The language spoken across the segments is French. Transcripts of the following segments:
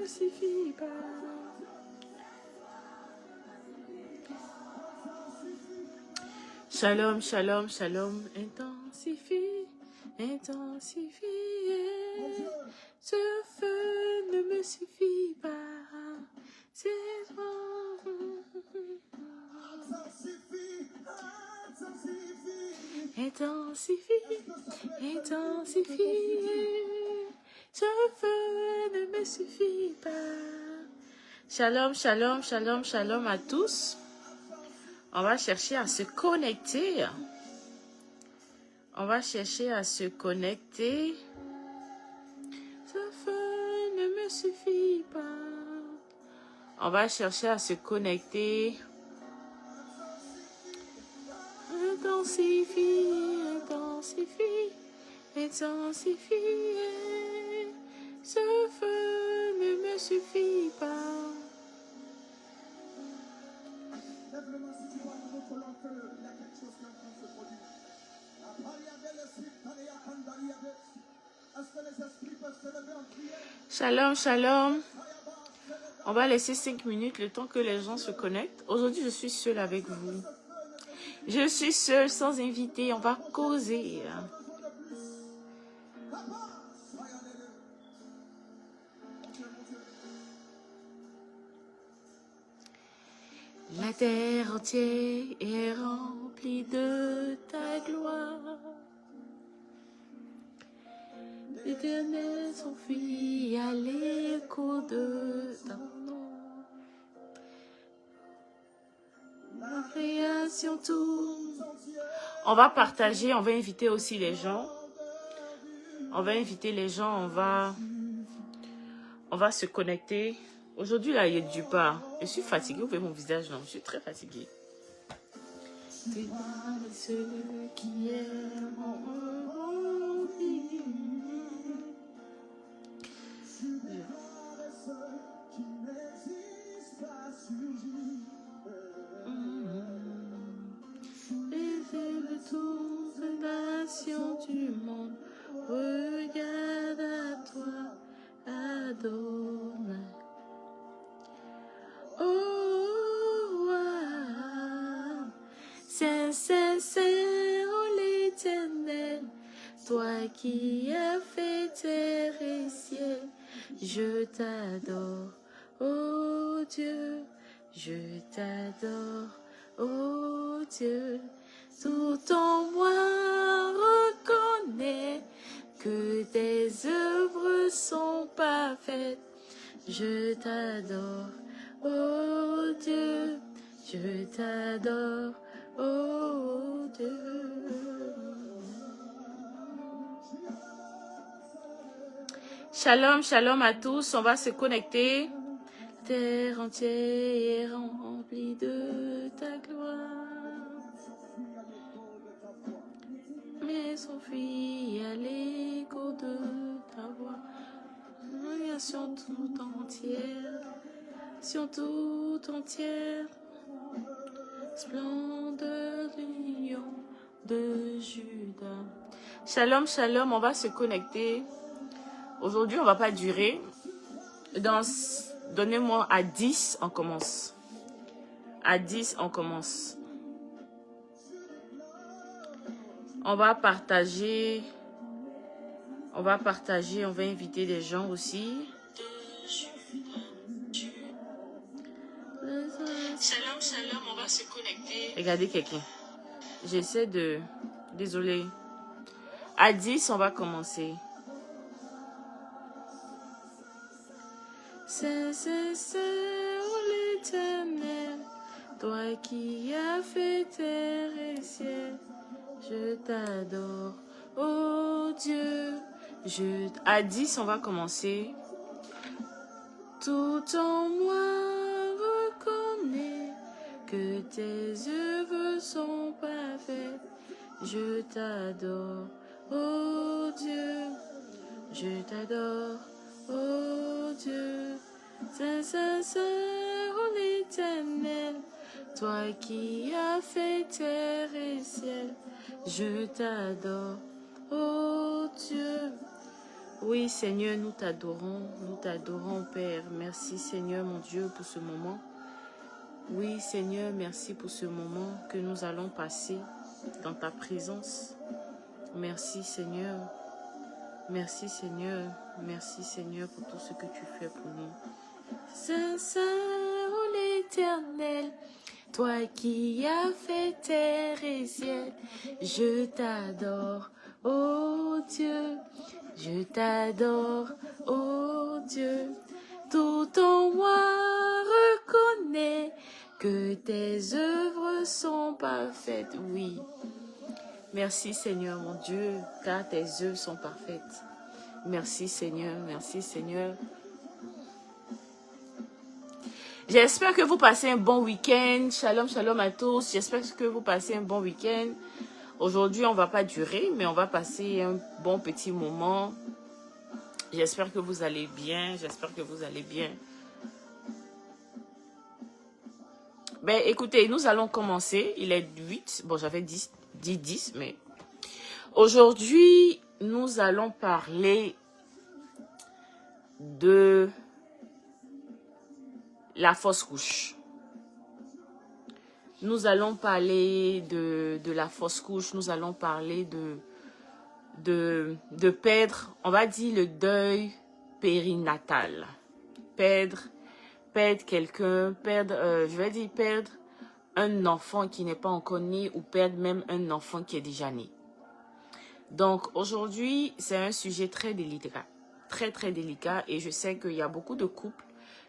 ne suffit pas. Shalom, shalom, shalom, intensifie, intensifie. Ce feu ne me suffit pas. C'est toi. Intensifie, intensifie. Ce feu ne me suffit pas. Shalom, shalom, shalom, shalom à tous. On va chercher à se connecter. On va chercher à se connecter. Ce feu ne me suffit pas. On va chercher à se connecter. Intensifie, intensifie, intensifie. Ce feu ne me suffit pas. Simplement, si tu vois dans notre langue qu'il y a quelque chose qui est en train de se produire. Est-ce que les esprits peuvent se lever en prière? Shalom, shalom. On va laisser 5 minutes le temps que les gens se connectent. Aujourd'hui, je suis seule avec vous. Je suis seule, sans invité. On va causer. La terre entière est remplie de ta gloire. L'Éternel s'enfuit à l'écho de ton nom. La création tourne. On va partager, on va inviter aussi les gens. On va inviter les gens, on va se connecter. Aujourd'hui, là, il y a du pas. Je suis fatiguée. Vous voyez mon visage, non? Je suis très fatiguée. C'est ceux qui aiment mon vie. Les toutes les nations du monde regarde à toi, Adonai. Oh, Saint, Saint, Saint, oh l'Éternel, toi qui as fait terre et ciel, je t'adore, oh Dieu, je t'adore, oh Dieu. Tout en moi reconnaît que tes œuvres sont parfaites. Je t'adore, oh Dieu, je t'adore, oh Dieu. Shalom, shalom à tous, on va se connecter. Terre entière est remplie de ta gloire. Mais s'enfuit à l'écho de ta voix. Sur tout entière, splendeur du lion de Juda. Shalom, shalom, on va se connecter. Aujourd'hui, on va pas durer. Donnez-moi à 10, on commence. À 10, on commence. On va partager, on va inviter des gens aussi. Shalom, shalom, on va se connecter. Regardez quelqu'un. J'essaie de... Désolée. À 10, on va commencer. C'est l'Éternel, toi qui as fait terre et ciel. Je t'adore, oh Dieu. À 10, on va commencer. Tout en moi reconnaît que tes œuvres sont parfaites. Je t'adore, oh Dieu. Je t'adore, oh Dieu. Saint, Saint, Saint, oh l'Éternel, toi qui as fait terre et ciel. Je t'adore, oh Dieu, Oui, Seigneur, nous t'adorons, Père. Merci, Seigneur, mon Dieu, pour ce moment. Oui, Seigneur, merci pour ce moment que nous allons passer dans ta présence. Merci, Seigneur. Merci, Seigneur. Merci, Seigneur, pour tout ce que tu fais pour nous. Saint, Saint, ô l'Éternel, toi qui as fait terre et ciel, je t'adore, ô Dieu. Je t'adore, ô Dieu. Tout en moi reconnaît que tes œuvres sont parfaites. Oui. Merci, Seigneur, mon Dieu, car tes œuvres sont parfaites. Merci, Seigneur. Merci, Seigneur. J'espère que vous passez un bon week-end. Shalom, shalom à tous. J'espère que vous passez un bon week-end. Aujourd'hui, on ne va pas durer, mais on va passer un bon petit moment. J'espère que vous allez bien. J'espère que vous allez bien. Ben, écoutez, nous allons commencer. Il est 8. Bon, j'avais dit 10, mais... Aujourd'hui, nous allons parler de la fausse couche. Nous allons parler de la fausse couche. Nous allons parler de perdre, on va dire, le deuil périnatal. Perdre quelqu'un, je vais dire perdre un enfant qui n'est pas encore né ou perdre même un enfant qui est déjà né. Donc aujourd'hui, c'est un sujet très délicat, très délicat, et je sais qu'il y a beaucoup de couples,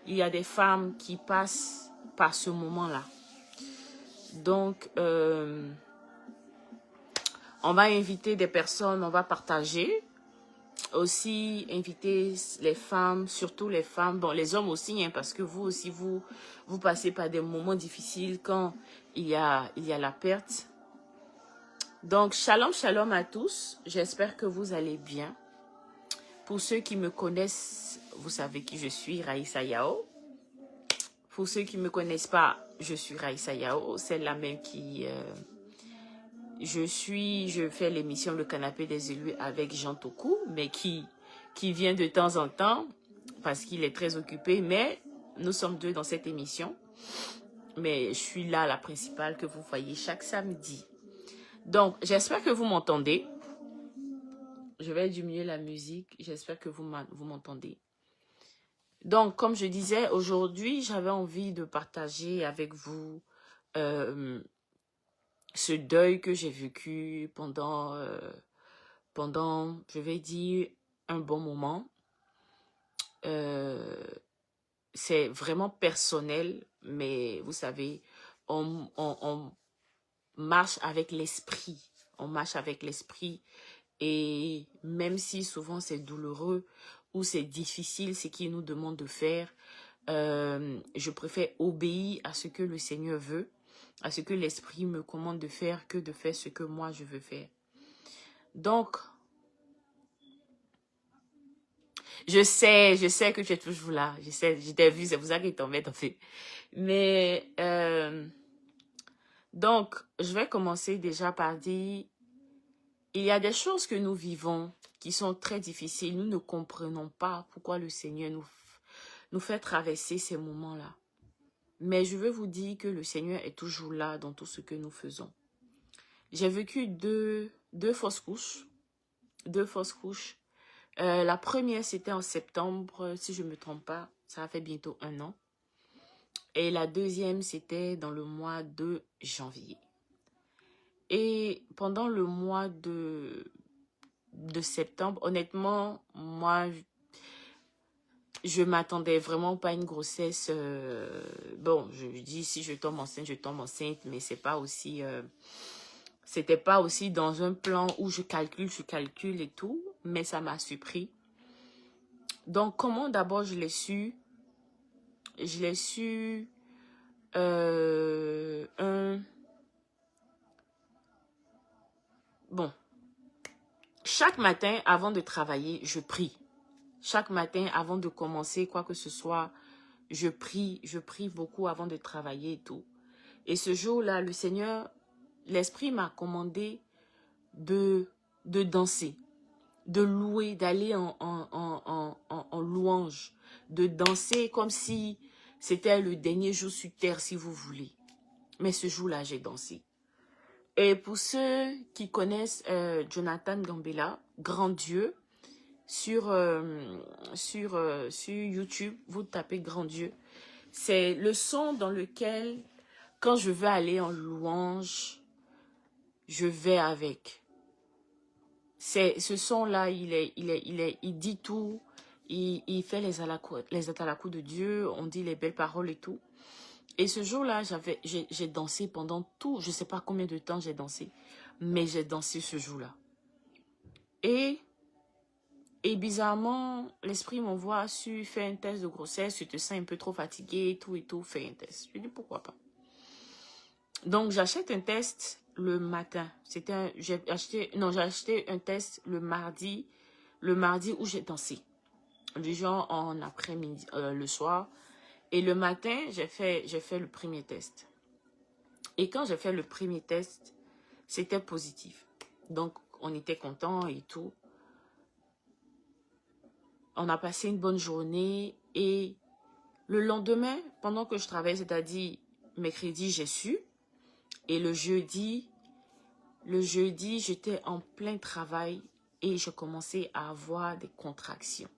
il y a des femmes qui passent par ce moment-là. Donc, on va inviter des personnes, on va partager. Aussi, inviter les femmes, surtout les femmes, bon, les hommes aussi, hein, parce que vous aussi, vous passez par des moments difficiles quand il y a la perte. Donc, shalom, shalom à tous. J'espère que vous allez bien. Pour ceux qui me connaissent, vous savez qui je suis, Raïssa Yao. Pour ceux qui ne me connaissent pas, je suis Raïssa Yao, celle-là même qui... je fais l'émission Le Canapé des élus avec Jean Toku, mais qui vient de temps en temps, parce qu'il est très occupé, mais nous sommes deux dans cette émission. Mais je suis là, la principale, que vous voyez chaque samedi. Donc, j'espère que vous m'entendez. Je vais diminuer la musique, j'espère que vous m'entendez. Donc, comme je disais, aujourd'hui, j'avais envie de partager avec vous ce deuil que j'ai vécu pendant, je vais dire, un bon moment. C'est vraiment personnel, mais vous savez, on marche avec l'esprit. On marche avec l'esprit. Et même si souvent c'est douloureux ou c'est difficile, ce qu'il nous demande de faire, je préfère obéir à ce que le Seigneur veut, à ce que l'Esprit me commande de faire, que de faire ce que moi je veux faire. Donc, je sais que tu es toujours là. Je sais, je t'ai vu, c'est pour ça qu'il t'embête en fait. Mais, donc, je vais commencer déjà par dire, il y a des choses que nous vivons qui sont très difficiles. Nous ne comprenons pas pourquoi le Seigneur nous fait traverser ces moments-là. Mais je veux vous dire que le Seigneur est toujours là dans tout ce que nous faisons. J'ai vécu deux fausses couches. La première, c'était en septembre, si je ne me trompe pas. Ça a fait bientôt 1 an. Et la deuxième, c'était dans le mois de janvier. Et pendant le mois de septembre, honnêtement, moi, je m'attendais vraiment pas à une grossesse. Bon, je dis si je tombe enceinte, mais c'est pas aussi... c'était pas aussi dans un plan où je calcule et tout, mais ça m'a surpris. Donc, comment d'abord je l'ai su? Je l'ai su Bon, chaque matin avant de travailler, je prie. Chaque matin avant de commencer quoi que ce soit, je prie beaucoup avant de travailler et tout. Et ce jour-là, le Seigneur, l'Esprit m'a commandé de danser. de louer, d'aller en louange, de danser comme si c'était le dernier jour sur terre, si vous voulez. Mais ce jour-là, j'ai dansé. Et pour ceux qui connaissent Jonathan Gambella, Grand Dieu, sur YouTube, vous tapez Grand Dieu. C'est le son dans lequel, quand je veux aller en louange, je vais avec. Ce son-là, il dit tout, il fait les atalakou de Dieu, on dit les belles paroles et tout. Et ce jour-là, j'ai dansé pendant tout, je ne sais pas combien de temps j'ai dansé, mais j'ai dansé ce jour-là. Et bizarrement, l'esprit m'envoie sur faire un test de grossesse, tu te sens un peu trop fatigué, et tout, fais un test. Je dis pourquoi pas. Donc, j'achète un test le matin. J'ai acheté un test le mardi où j'ai dansé. Du genre en après-midi, le soir. Et le matin, j'ai fait le premier test. Et quand j'ai fait le premier test, c'était positif. Donc, on était contents et tout. On a passé une bonne journée. Et le lendemain, pendant que je travaillais, c'est-à-dire mercredi, j'ai su. Et le jeudi, j'étais en plein travail et je commençais à avoir des contractions.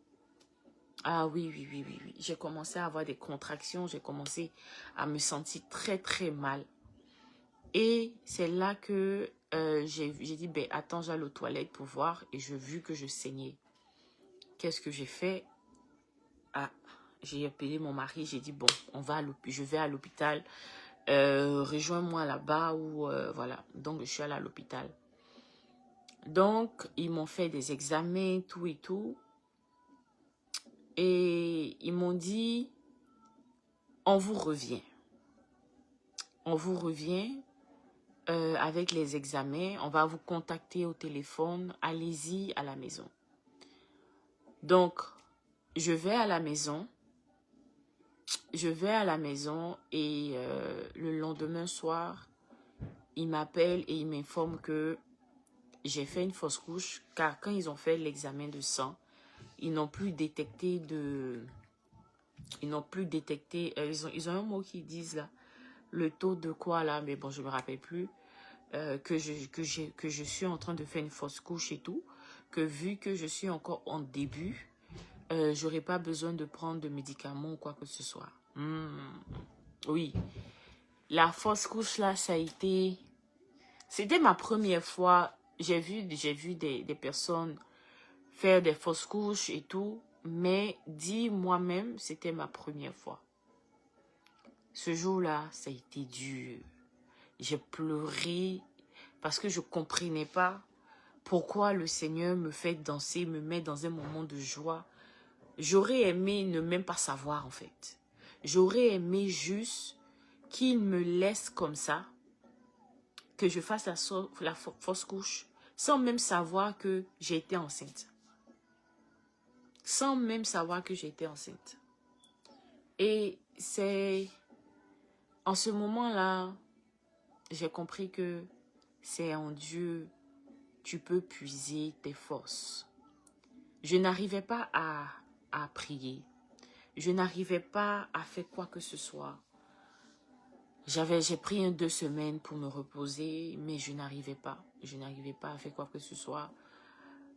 Ah oui. J'ai commencé à avoir des contractions, j'ai commencé à me sentir très, très mal. Et c'est là que j'ai dit, ben attends, j'allais aux toilettes pour voir et j'ai vu que je saignais. Qu'est-ce que j'ai fait? Ah, j'ai appelé mon mari, j'ai dit, bon, je vais à l'hôpital. Rejoins-moi là-bas ou voilà. Donc, je suis allée à l'hôpital. Donc, ils m'ont fait des examens, tout et tout. Et ils m'ont dit, on vous revient. On vous revient avec les examens. On va vous contacter au téléphone. Allez-y à la maison. Donc, je vais à la maison. Et le lendemain soir, ils m'appellent et ils m'informent que j'ai fait une fausse couche. Car quand ils ont fait l'examen de sang, ils n'ont plus détecté ils ont un mot qu'ils disent là, le taux de quoi là, mais bon, je me rappelle plus, que je suis en train de faire une fausse couche et tout, que vu que je suis encore en début, j'aurais pas besoin de prendre de médicaments ou quoi que ce soit. Oui, la fausse couche là, c'était ma première fois. J'ai vu des personnes faire des fausses couches et tout, mais moi-même, c'était ma première fois. Ce jour-là, ça a été dur. J'ai pleuré parce que je ne comprenais pas pourquoi le Seigneur me fait danser, me met dans un moment de joie. J'aurais aimé ne même pas savoir en fait. J'aurais aimé juste qu'il me laisse comme ça, que je fasse la fausse couche, sans même savoir que j'ai été enceinte. Sans même savoir que j'étais enceinte. Et c'est en ce moment-là, j'ai compris que c'est en Dieu tu peux puiser tes forces. Je n'arrivais pas à prier. Je n'arrivais pas à faire quoi que ce soit. J'ai pris 2 semaines pour me reposer, mais je n'arrivais pas. Je n'arrivais pas à faire quoi que ce soit.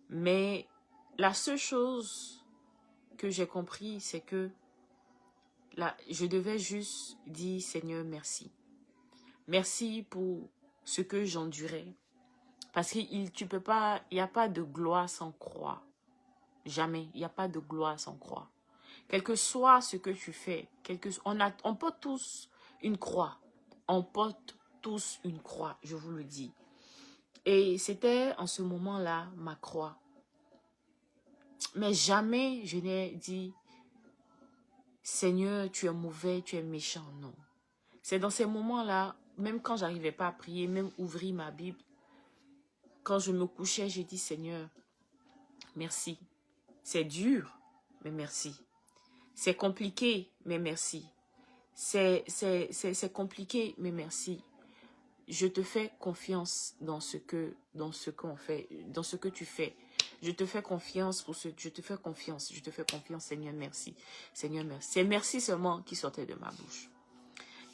Mais la seule chose que j'ai compris, c'est que là, je devais juste dire, Seigneur, merci. Merci pour ce que j'endurais. Parce qu'il n'y a pas de gloire sans croix. Jamais. Il n'y a pas de gloire sans croix. Quel que soit ce que tu fais, on porte tous une croix. On porte tous une croix, je vous le dis. Et c'était en ce moment-là ma croix. Mais jamais je n'ai dit, Seigneur, tu es mauvais, tu es méchant. Non. C'est dans ces moments-là, même quand j'arrivais pas à prier, même ouvrir ma Bible, quand je me couchais, j'ai dit, Seigneur, merci. C'est dur, mais merci. C'est compliqué, mais merci. C'est compliqué, mais merci. Je te fais confiance dans ce que tu fais. Je te fais confiance pour ce... Je te fais confiance. Je te fais confiance, Seigneur, merci. Seigneur, merci. C'est merci seulement qui sortait de ma bouche.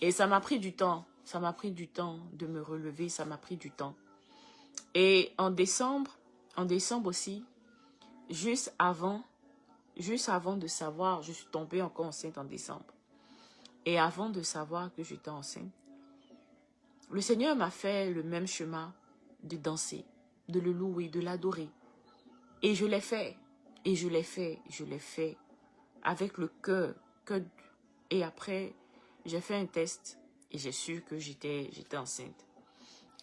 Et ça m'a pris du temps. Ça m'a pris du temps de me relever. Ça m'a pris du temps. Et en décembre aussi, juste avant de savoir, je suis tombée encore enceinte en décembre. Et avant de savoir que j'étais enceinte, le Seigneur m'a fait le même chemin de danser, de le louer, de l'adorer. Et je l'ai fait. Et je l'ai fait. Je l'ai fait avec le cœur. Et après, j'ai fait un test et j'ai su que j'étais enceinte.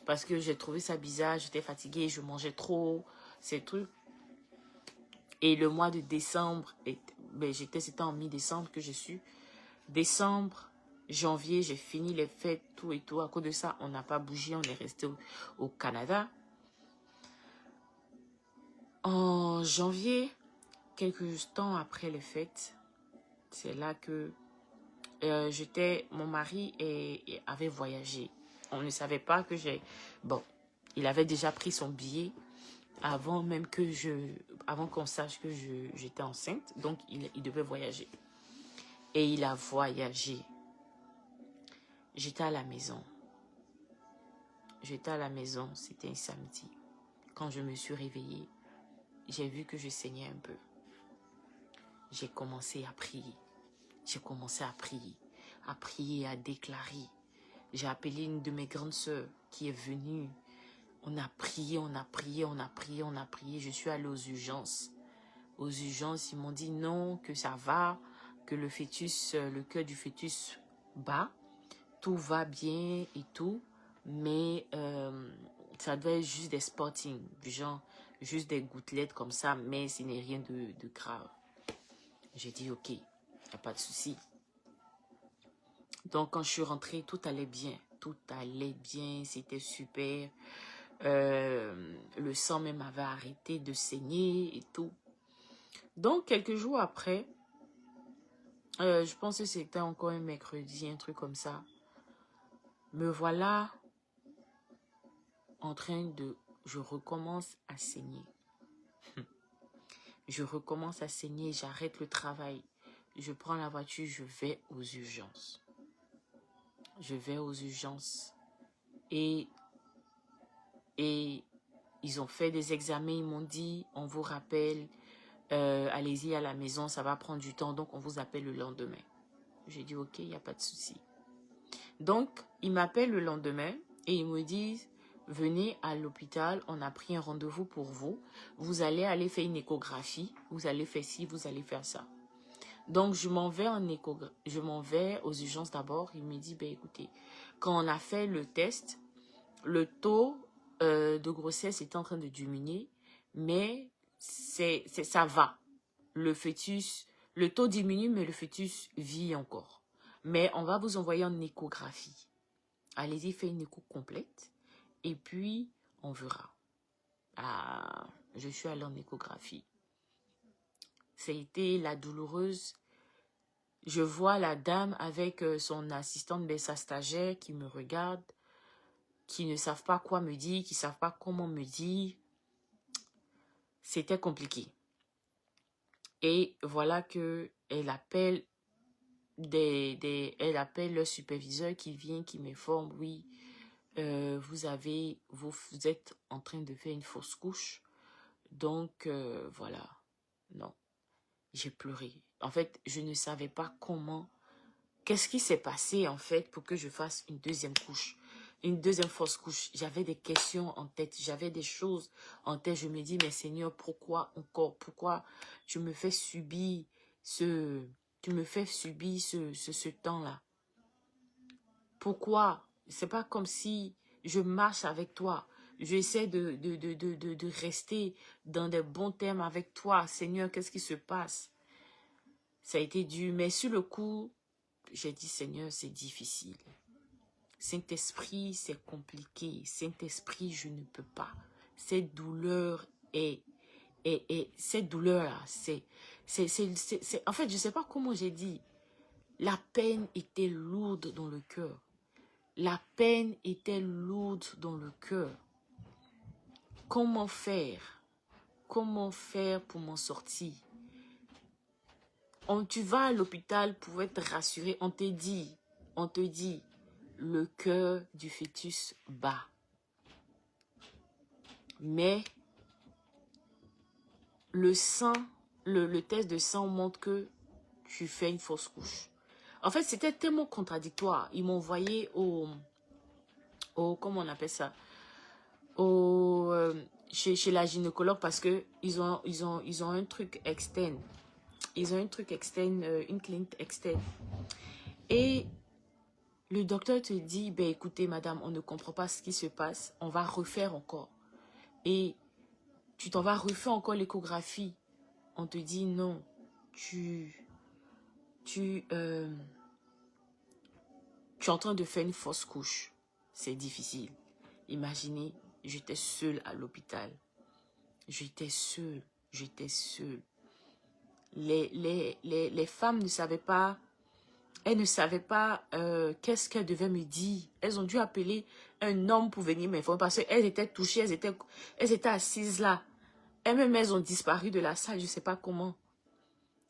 Parce que j'ai trouvé ça bizarre, j'étais fatiguée, je mangeais trop, ces trucs. Et le mois de décembre, c'était en mi-décembre que j'ai su. Décembre, janvier, j'ai fini les fêtes, tout et tout. À cause de ça, on n'a pas bougé, on est resté au Canada. En janvier, quelques temps après les fêtes, c'est là que mon mari avait voyagé. On ne savait pas que bon, il avait déjà pris son billet avant même avant qu'on sache que j'étais enceinte. Donc, il devait voyager. Et il a voyagé. J'étais à la maison. C'était un samedi. Quand je me suis réveillée, j'ai vu que je saignais un peu. J'ai commencé à prier. À prier, à déclarer. J'ai appelé une de mes grandes sœurs qui est venue. On a prié. Je suis allée aux urgences. Aux urgences, ils m'ont dit non, que ça va, que le cœur du fœtus bat. Tout va bien et tout. Mais ça doit être juste des spottings, du genre juste des gouttelettes comme ça, mais ce n'est rien de grave. J'ai dit ok, il n'y a pas de souci. Donc quand je suis rentrée, tout allait bien, c'était super. Le sang même avait arrêté de saigner et tout. Donc quelques jours après, je pense que c'était encore un mercredi, un truc comme ça. Me voilà en train de... Je recommence à saigner. J'arrête le travail. Je prends la voiture, je vais aux urgences. Et ils ont fait des examens, ils m'ont dit, on vous rappelle, allez-y à la maison, ça va prendre du temps, donc on vous appelle le lendemain. J'ai dit, ok, il n'y a pas de souci. Donc, ils m'appellent le lendemain et ils me disent, venez à l'hôpital, on a pris un rendez-vous pour vous. Vous allez aller faire une échographie, vous allez faire ci, vous allez faire ça. Donc, je m'en vais aux urgences d'abord. Il me dit, ben écoutez, quand on a fait le test, le taux de grossesse est en train de diminuer, mais ça va. Le taux diminue, mais le fœtus vit encore. Mais on va vous envoyer en échographie. Allez-y, faites une écho complète. Et puis, on verra. Ah, je suis allée en échographie. Ça a été la douloureuse. Je vois la dame avec son assistante, sa stagiaire qui me regarde, qui ne savent pas quoi me dire, qui ne savent pas comment me dire. C'était compliqué. Et voilà qu'elle appelle elle appelle le superviseur qui vient, qui m'informe, oui, vous êtes en train de faire une fausse couche. Donc, voilà. Non, j'ai pleuré. En fait, je ne savais pas comment. Qu'est-ce qui s'est passé, en fait, pour que je fasse une deuxième couche, une deuxième fausse couche. J'avais des questions en tête, j'avais des choses en tête. Je me dis, mais Seigneur, pourquoi encore? Pourquoi tu me fais subir ce temps-là? Pourquoi? C'est pas comme si je marche avec toi. J'essaie de rester dans des bons termes avec toi. Seigneur, qu'est-ce qui se passe? Ça a été dur, mais sur le coup, j'ai dit, Seigneur, c'est difficile. Saint-Esprit, c'est compliqué. Saint-Esprit, je ne peux pas. Cette douleur cette douleur-là, en fait, je ne sais pas comment j'ai dit. La peine était lourde dans le cœur. La peine était lourde dans le cœur. Comment faire? comment faire pour m'en sortir. Tu vas à l'hôpital pour être rassuré. On te dit, le cœur du fœtus bat. Mais le sang, le test de sang montre que tu fais une fausse couche. En fait, c'était tellement contradictoire. Ils m'ont envoyé comment on appelle ça, chez la gynécologue parce que ils ont un truc externe. Ils ont un truc externe, une clinique externe. Et le docteur te dit, ben écoutez madame, on ne comprend pas ce qui se passe, on va refaire encore. Et tu t'en vas refaire encore l'échographie. On te dit non, tu es en train de faire une fausse couche. C'est difficile. Imaginez, j'étais seule à l'hôpital. J'étais seule. Les femmes ne savaient pas, elles ne savaient pas qu'est-ce qu'elles devaient me dire. Elles ont dû appeler un homme pour venir m'informer parce qu'elles étaient touchées, elles étaient assises là. Elles-mêmes, elles ont disparu de la salle, je ne sais pas comment.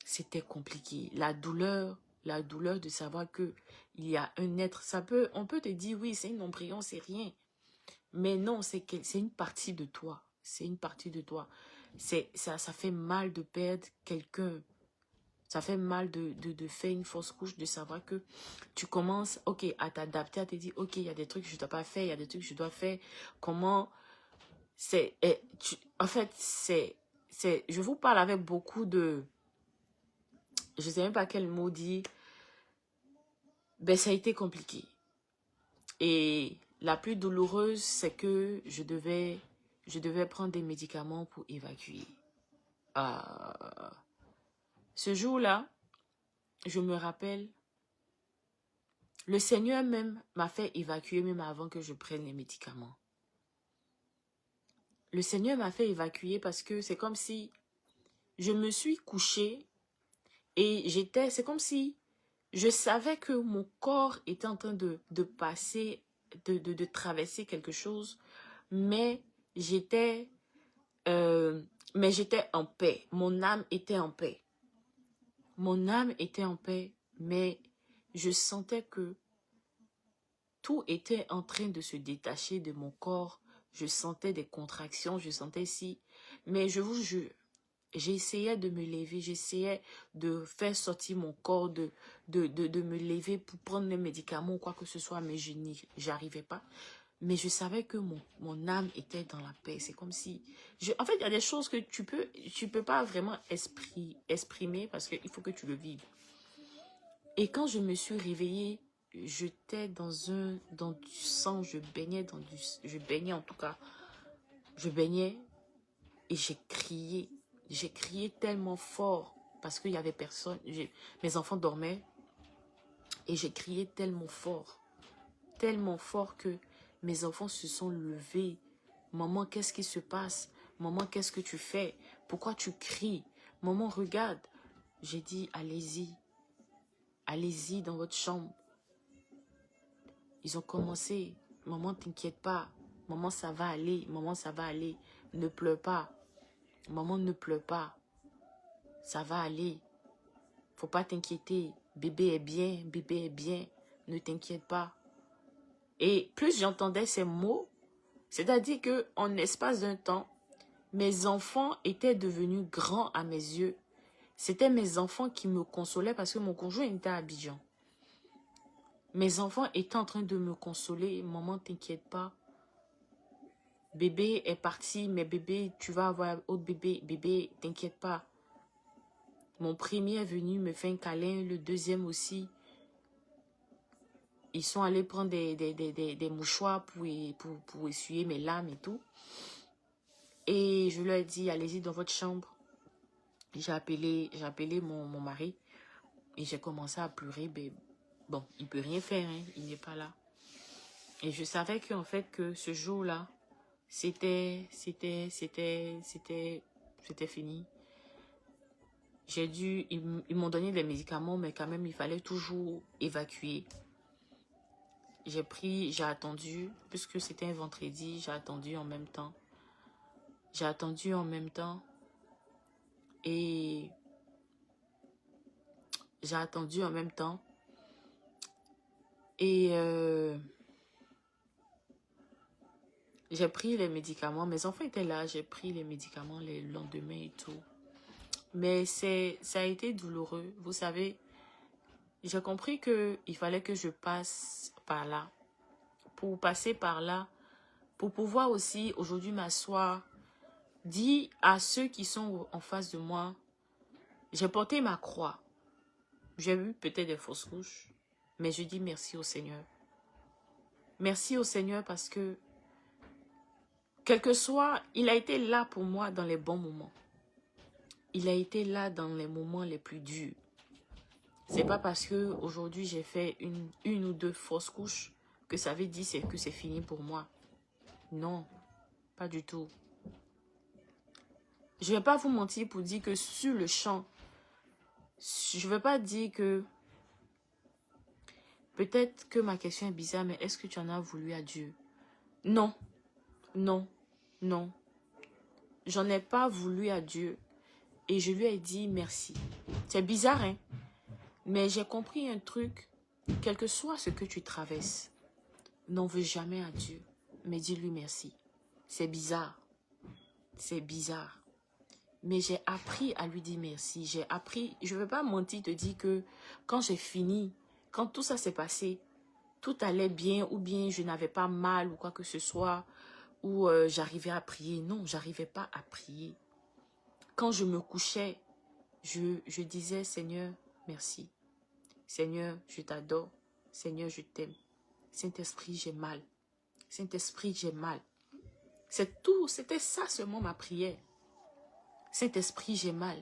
C'était compliqué. La douleur de savoir que il y a un être, on peut te dire oui, c'est une embryon, c'est rien. Mais non, c'est une partie de toi. C'est une partie de toi. Ça fait mal de perdre quelqu'un. Ça fait mal de faire une fausse couche, de savoir que tu commences, ok, à t'adapter, à te dire, ok, il y a des trucs que je ne dois pas faire, il y a des trucs que je dois faire. Comment en fait, je vous parle avec beaucoup de, je ne sais même pas quel mot dire, ben ça a été compliqué. Et la plus douloureuse, c'est que je devais prendre des médicaments pour évacuer. Ce jour-là, je me rappelle, le Seigneur même m'a fait évacuer même avant que je prenne les médicaments. Le Seigneur m'a fait évacuer parce que c'est comme si je me suis couchée et c'est comme si je savais que mon corps était en train de passer, de traverser quelque chose, mais j'étais en paix. Mon âme était en paix. Mon âme était en paix, mais je sentais que tout était en train de se détacher de mon corps. Je sentais des contractions, je sentais mais je vous jure, j'essayais de me lever, j'essayais de faire sortir mon corps, de me lever pour prendre les médicaments ou quoi que ce soit, mais je n'arrivais pas. Mais je savais que mon âme était dans la paix. C'est comme si... en fait, il y a des choses que tu peux pas vraiment exprimer parce qu'il faut que tu le vives. Et quand je me suis réveillée, j'étais dans du sang, je baignais en tout cas. Je baignais et j'ai crié. J'ai crié tellement fort parce qu'il y avait personne. Mes enfants dormaient et j'ai crié tellement fort que mes enfants se sont levés. Maman, qu'est-ce qui se passe? Maman, qu'est-ce que tu fais? Pourquoi tu cries? Maman, regarde. J'ai dit, allez-y. Allez-y dans votre chambre. Ils ont commencé. Maman, t'inquiète pas. Maman, ça va aller. Maman, ça va aller. Ne pleure pas. Maman, ne pleure pas. Ça va aller. Faut pas t'inquiéter. Bébé est bien. Bébé est bien. Ne t'inquiète pas. Et plus j'entendais ces mots, c'est-à-dire qu'en l'espace d'un temps, mes enfants étaient devenus grands à mes yeux. C'était mes enfants qui me consolaient parce que mon conjoint était à Abidjan. Mes enfants étaient en train de me consoler. Maman, t'inquiète pas. Bébé est parti, mais bébé, tu vas avoir un autre bébé. Bébé, t'inquiète pas. Mon premier est venu me faire un câlin, le deuxième aussi. Ils sont allés prendre des mouchoirs pour essuyer mes larmes et tout. Et je leur ai dit, allez-y dans votre chambre. J'ai appelé mon mari et j'ai commencé à pleurer. Ben, bon, il ne peut rien faire, hein, il n'est pas là. Et je savais qu'en fait, que ce jour-là, c'était fini. Ils m'ont donné des médicaments, mais quand même, il fallait toujours évacuer. J'ai attendu, puisque c'était un vendredi, j'ai attendu en même temps. Et j'ai attendu en même temps. Et j'ai pris les médicaments. Mes enfants étaient là. J'ai pris les médicaments le lendemain et tout. Mais ça a été douloureux. Vous savez, j'ai compris qu'il fallait que je passe par là. Pour passer par là, pour pouvoir aussi aujourd'hui m'asseoir, dire à ceux qui sont en face de moi, j'ai porté ma croix. J'ai eu peut-être des fausses couches, mais je dis merci au Seigneur. Merci au Seigneur parce que, quel que soit, il a été là pour moi dans les bons moments. Il a été là dans les moments les plus durs. C'est pas parce que aujourd'hui j'ai fait une ou deux fausses couches que ça veut dire que c'est fini pour moi. Non, pas du tout. Je vais pas vous mentir pour dire que sur le champ, je ne veux pas dire que peut-être que ma question est bizarre, mais est-ce que tu en as voulu à Dieu? Non, non, non. J'en ai pas voulu à Dieu et je lui ai dit merci. C'est bizarre, hein? Mais j'ai compris un truc, quel que soit ce que tu traverses, n'en veux jamais à Dieu, mais dis-lui merci. C'est bizarre, c'est bizarre. Mais j'ai appris à lui dire merci. J'ai appris, je ne veux pas mentir, te dire que quand j'ai fini, quand tout ça s'est passé, tout allait bien ou bien je n'avais pas mal ou quoi que ce soit, ou j'arrivais à prier. Non, j'arrivais pas à prier. Quand je me couchais, je disais, Seigneur, merci. Seigneur, je t'adore. Seigneur, je t'aime. Saint-Esprit, j'ai mal. Saint-Esprit, j'ai mal. C'est tout, c'était ça seulement ma prière. Saint-Esprit, j'ai mal.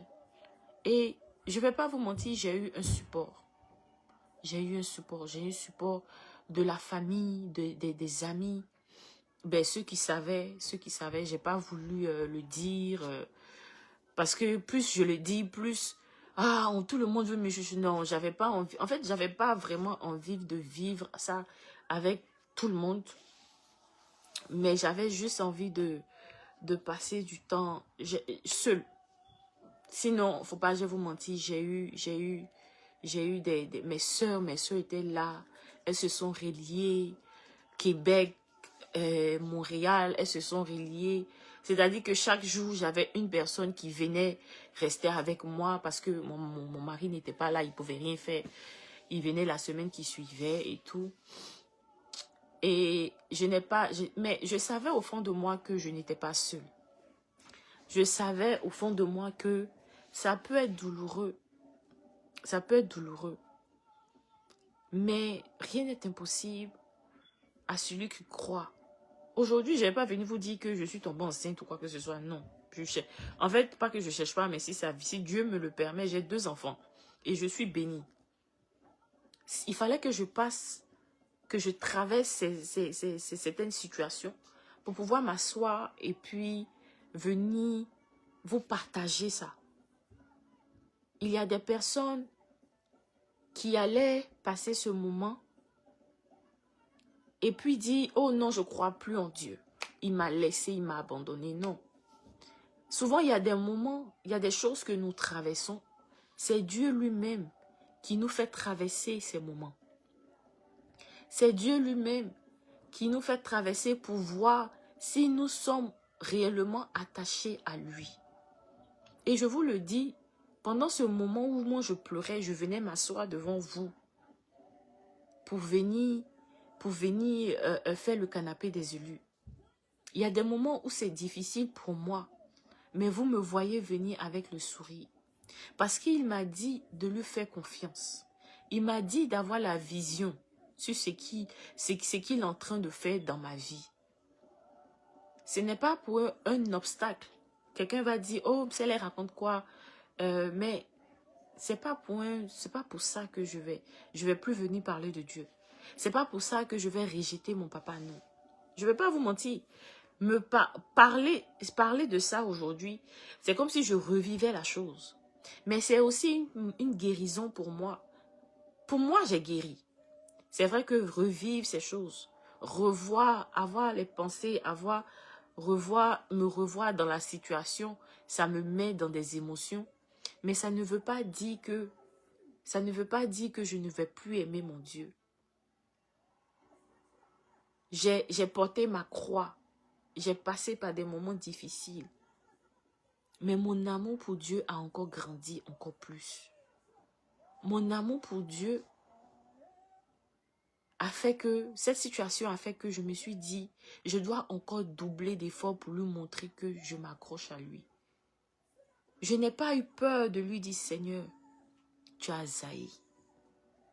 Et je ne vais pas vous mentir, j'ai eu un support. J'ai eu un support. J'ai eu un support de la famille, des amis. Ben, ceux qui savaient, je n'ai pas voulu le dire. Parce que plus je le dis, plus... tout le monde veut me juger. Non, j'avais pas envie. En fait, j'avais pas vraiment envie de vivre ça avec tout le monde. Mais j'avais juste envie de passer du temps seul. Sinon, faut pas que je vous mentir, j'ai eu mes soeurs étaient là. Elles se sont reliées. Québec, Montréal, elles se sont reliées. C'est-à-dire que chaque jour, j'avais une personne qui venait rester avec moi parce que mon mari n'était pas là, il ne pouvait rien faire. Il venait la semaine qui suivait et tout. Et mais je savais au fond de moi que je n'étais pas seule. Je savais au fond de moi que ça peut être douloureux. Ça peut être douloureux. Mais rien n'est impossible à celui qui croit. Aujourd'hui, je n'ai pas venu vous dire que je suis tombée enceinte ou quoi que ce soit. Non. En fait, pas que je ne cherche pas, mais si Dieu me le permet, j'ai 2 enfants. Et je suis bénie. Il fallait que je passe, que je traverse certaines situations pour pouvoir m'asseoir et puis venir vous partager ça. Il y a des personnes qui allaient passer ce moment et puis dire, oh non, je ne crois plus en Dieu. Il m'a laissé, il m'a abandonné. Non. Souvent, il y a des moments, il y a des choses que nous traversons. C'est Dieu lui-même qui nous fait traverser ces moments. C'est Dieu lui-même qui nous fait traverser pour voir si nous sommes réellement attachés à lui. Et je vous le dis, pendant ce moment où moi je pleurais, je venais m'asseoir devant vous pour venir faire le canapé des élus. Il y a des moments où c'est difficile pour moi, mais vous me voyez venir avec le sourire. Parce qu'il m'a dit de lui faire confiance. Il m'a dit d'avoir la vision sur ce qu'il est en train de faire dans ma vie. Ce n'est pas pour un obstacle. Quelqu'un va dire, oh, elle raconte quoi? Mais c'est pas pour ça que je vais plus venir parler de Dieu. C'est pas pour ça que je vais rejeter mon papa, non. Je vais pas vous mentir. Parler de ça aujourd'hui, c'est comme si je revivais la chose. Mais c'est aussi une guérison pour moi. Pour moi, j'ai guéri. C'est vrai que revivre ces choses, revoir, avoir les pensées, me revoir dans la situation, ça me met dans des émotions. Mais ça ne veut pas dire que je ne vais plus aimer mon Dieu. J'ai porté ma croix. J'ai passé par des moments difficiles. Mais mon amour pour Dieu a encore grandi encore plus. Mon amour pour Dieu cette situation a fait que je me suis dit, je dois encore doubler d'efforts pour lui montrer que je m'accroche à lui. Je n'ai pas eu peur de lui dire, Seigneur, tu as zaï.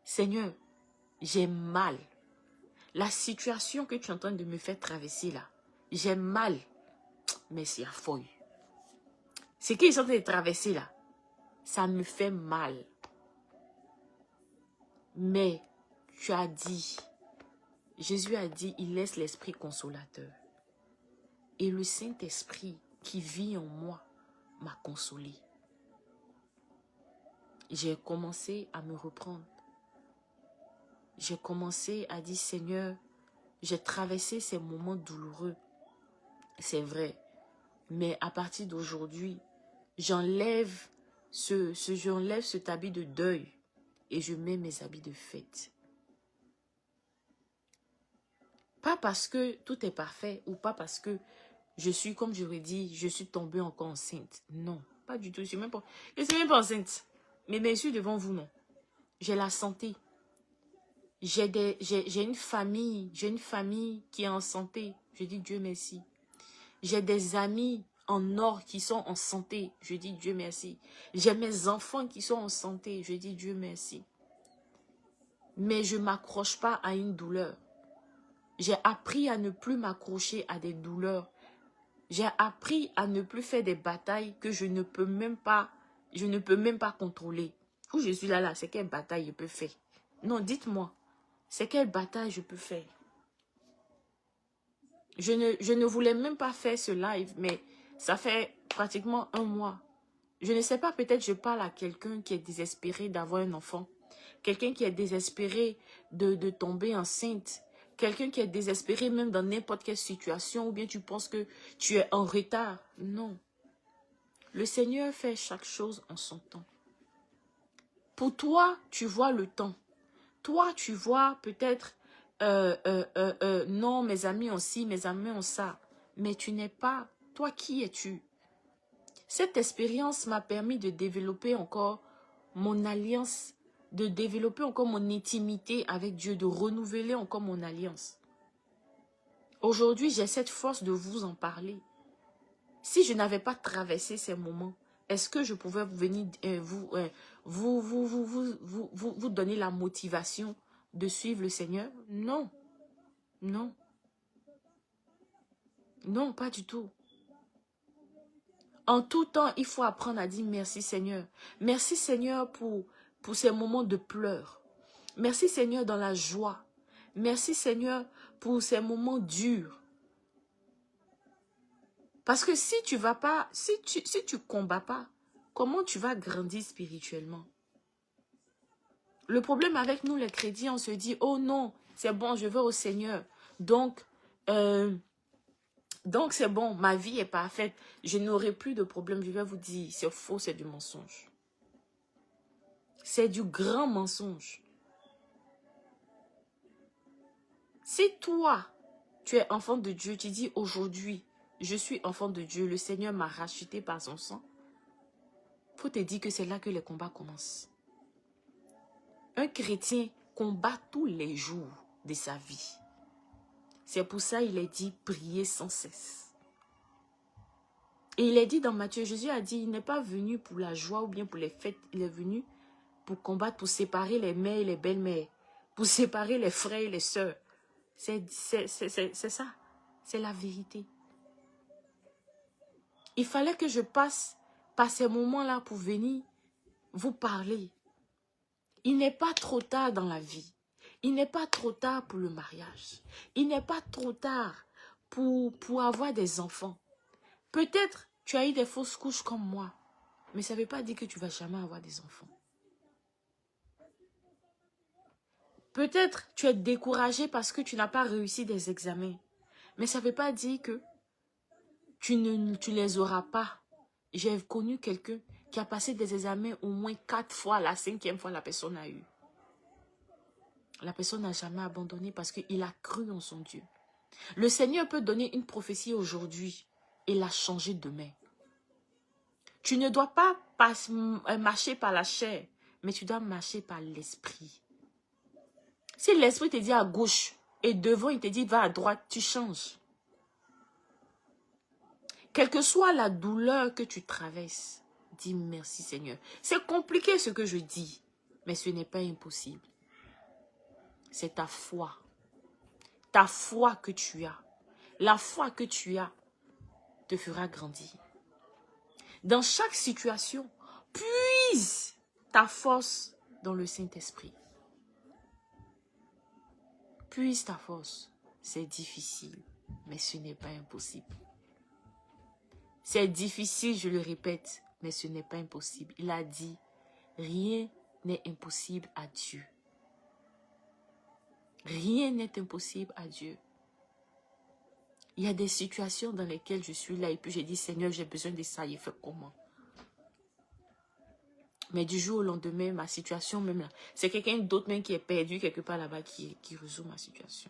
Seigneur, j'ai mal. La situation que tu es en train de me faire traverser là, j'ai mal. Mais c'est affreux. Ce qu'ils sont en train de traverser là, ça me fait mal. Mais tu as dit, Jésus a dit, il laisse l'Esprit consolateur. Et le Saint-Esprit qui vit en moi m'a consolé. J'ai commencé à me reprendre. J'ai commencé à dire, Seigneur, j'ai traversé ces moments douloureux. C'est vrai. Mais à partir d'aujourd'hui, j'enlève cet habit de deuil et je mets mes habits de fête. Pas parce que tout est parfait ou pas parce que je suis, comme j'aurais dit, je suis tombée encore enceinte. Non, pas du tout. Je ne suis même pas enceinte. Mais bien sûr, devant vous, non. J'ai la santé. J'ai une famille qui est en santé. Je dis Dieu merci. J'ai des amis en or qui sont en santé. Je dis Dieu merci. J'ai mes enfants qui sont en santé. Je dis Dieu merci. Mais je ne m'accroche pas à une douleur. J'ai appris à ne plus m'accrocher à des douleurs. J'ai appris à ne plus faire des batailles que je ne peux même pas contrôler. Où je suis là, c'est quelle bataille je peux faire? Non, dites-moi, c'est quelle bataille je peux faire? Je ne voulais même pas faire ce live, mais ça fait pratiquement 1 mois. Je ne sais pas, peut-être je parle à quelqu'un qui est désespéré d'avoir un enfant. Quelqu'un qui est désespéré de tomber enceinte. Quelqu'un qui est désespéré même dans n'importe quelle situation, ou bien tu penses que tu es en retard. Non. Le Seigneur fait chaque chose en son temps. Pour toi, tu vois le temps. Toi, tu vois peut-être, non, mes amis ont ci, mes amis ont ça. Mais tu n'es pas, toi, qui es-tu? Cette expérience m'a permis de développer encore mon alliance, de développer encore mon intimité avec Dieu, de renouveler encore mon alliance. Aujourd'hui, j'ai cette force de vous en parler. Si je n'avais pas traversé ces moments, est-ce que je pouvais venir vous donner la motivation de suivre le Seigneur? Non. Non. Non, pas du tout. En tout temps, il faut apprendre à dire merci Seigneur. Merci Seigneur pour ces moments de pleurs. Merci Seigneur dans la joie. Merci Seigneur pour ces moments durs. Parce que si tu vas pas, si tu combats pas, comment tu vas grandir spirituellement? Le problème avec nous les chrétiens, on se dit, oh non, c'est bon, je vais au Seigneur. Donc c'est bon, ma vie est parfaite. Je n'aurai plus de problème. Je vais vous dire, c'est faux, c'est du mensonge. C'est du grand mensonge. Si toi, tu es enfant de Dieu, tu dis aujourd'hui, je suis enfant de Dieu, le Seigneur m'a racheté par son sang. Il faut te dire que c'est là que les combats commencent. Un chrétien combat tous les jours de sa vie. C'est pour ça qu'il est dit prier sans cesse. Et il est dit dans Matthieu, Jésus a dit, il n'est pas venu pour la joie ou bien pour les fêtes, il est venu pour combattre, pour séparer les mères et les belles-mères, pour séparer les frères et les sœurs. C'est ça, c'est la vérité. Il fallait que je passe par ces moments-là pour venir vous parler. Il n'est pas trop tard dans la vie. Il n'est pas trop tard pour le mariage. Il n'est pas trop tard pour avoir des enfants. Peut-être tu as eu des fausses couches comme moi, mais ça ne veut pas dire que tu ne vas jamais avoir des enfants. Peut-être tu es découragé parce que tu n'as pas réussi des examens, mais ça ne veut pas dire que tu les auras pas. J'ai connu quelqu'un qui a passé des examens au moins 4 fois, la 5e fois, la personne a eu. La personne n'a jamais abandonné parce qu'il a cru en son Dieu. Le Seigneur peut donner une prophétie aujourd'hui et la changer demain. Tu ne dois pas marcher par la chair, mais tu dois marcher par l'esprit. Si l'esprit te dit à gauche et devant il te dit va à droite, tu changes. Quelle que soit la douleur que tu traverses, dis merci Seigneur. C'est compliqué ce que je dis, mais ce n'est pas impossible. C'est ta foi. Ta foi que tu as. La foi que tu as te fera grandir. Dans chaque situation, puise ta force dans le Saint-Esprit. Puise ta force. C'est difficile, mais ce n'est pas impossible. C'est difficile, je le répète, mais ce n'est pas impossible. Il a dit, rien n'est impossible à Dieu. Rien n'est impossible à Dieu. Il y a des situations dans lesquelles je suis là et puis j'ai dit, Seigneur, j'ai besoin de ça, il fait comment? Mais du jour au lendemain, ma situation même là, c'est quelqu'un d'autre même qui est perdu quelque part là-bas qui résout ma situation.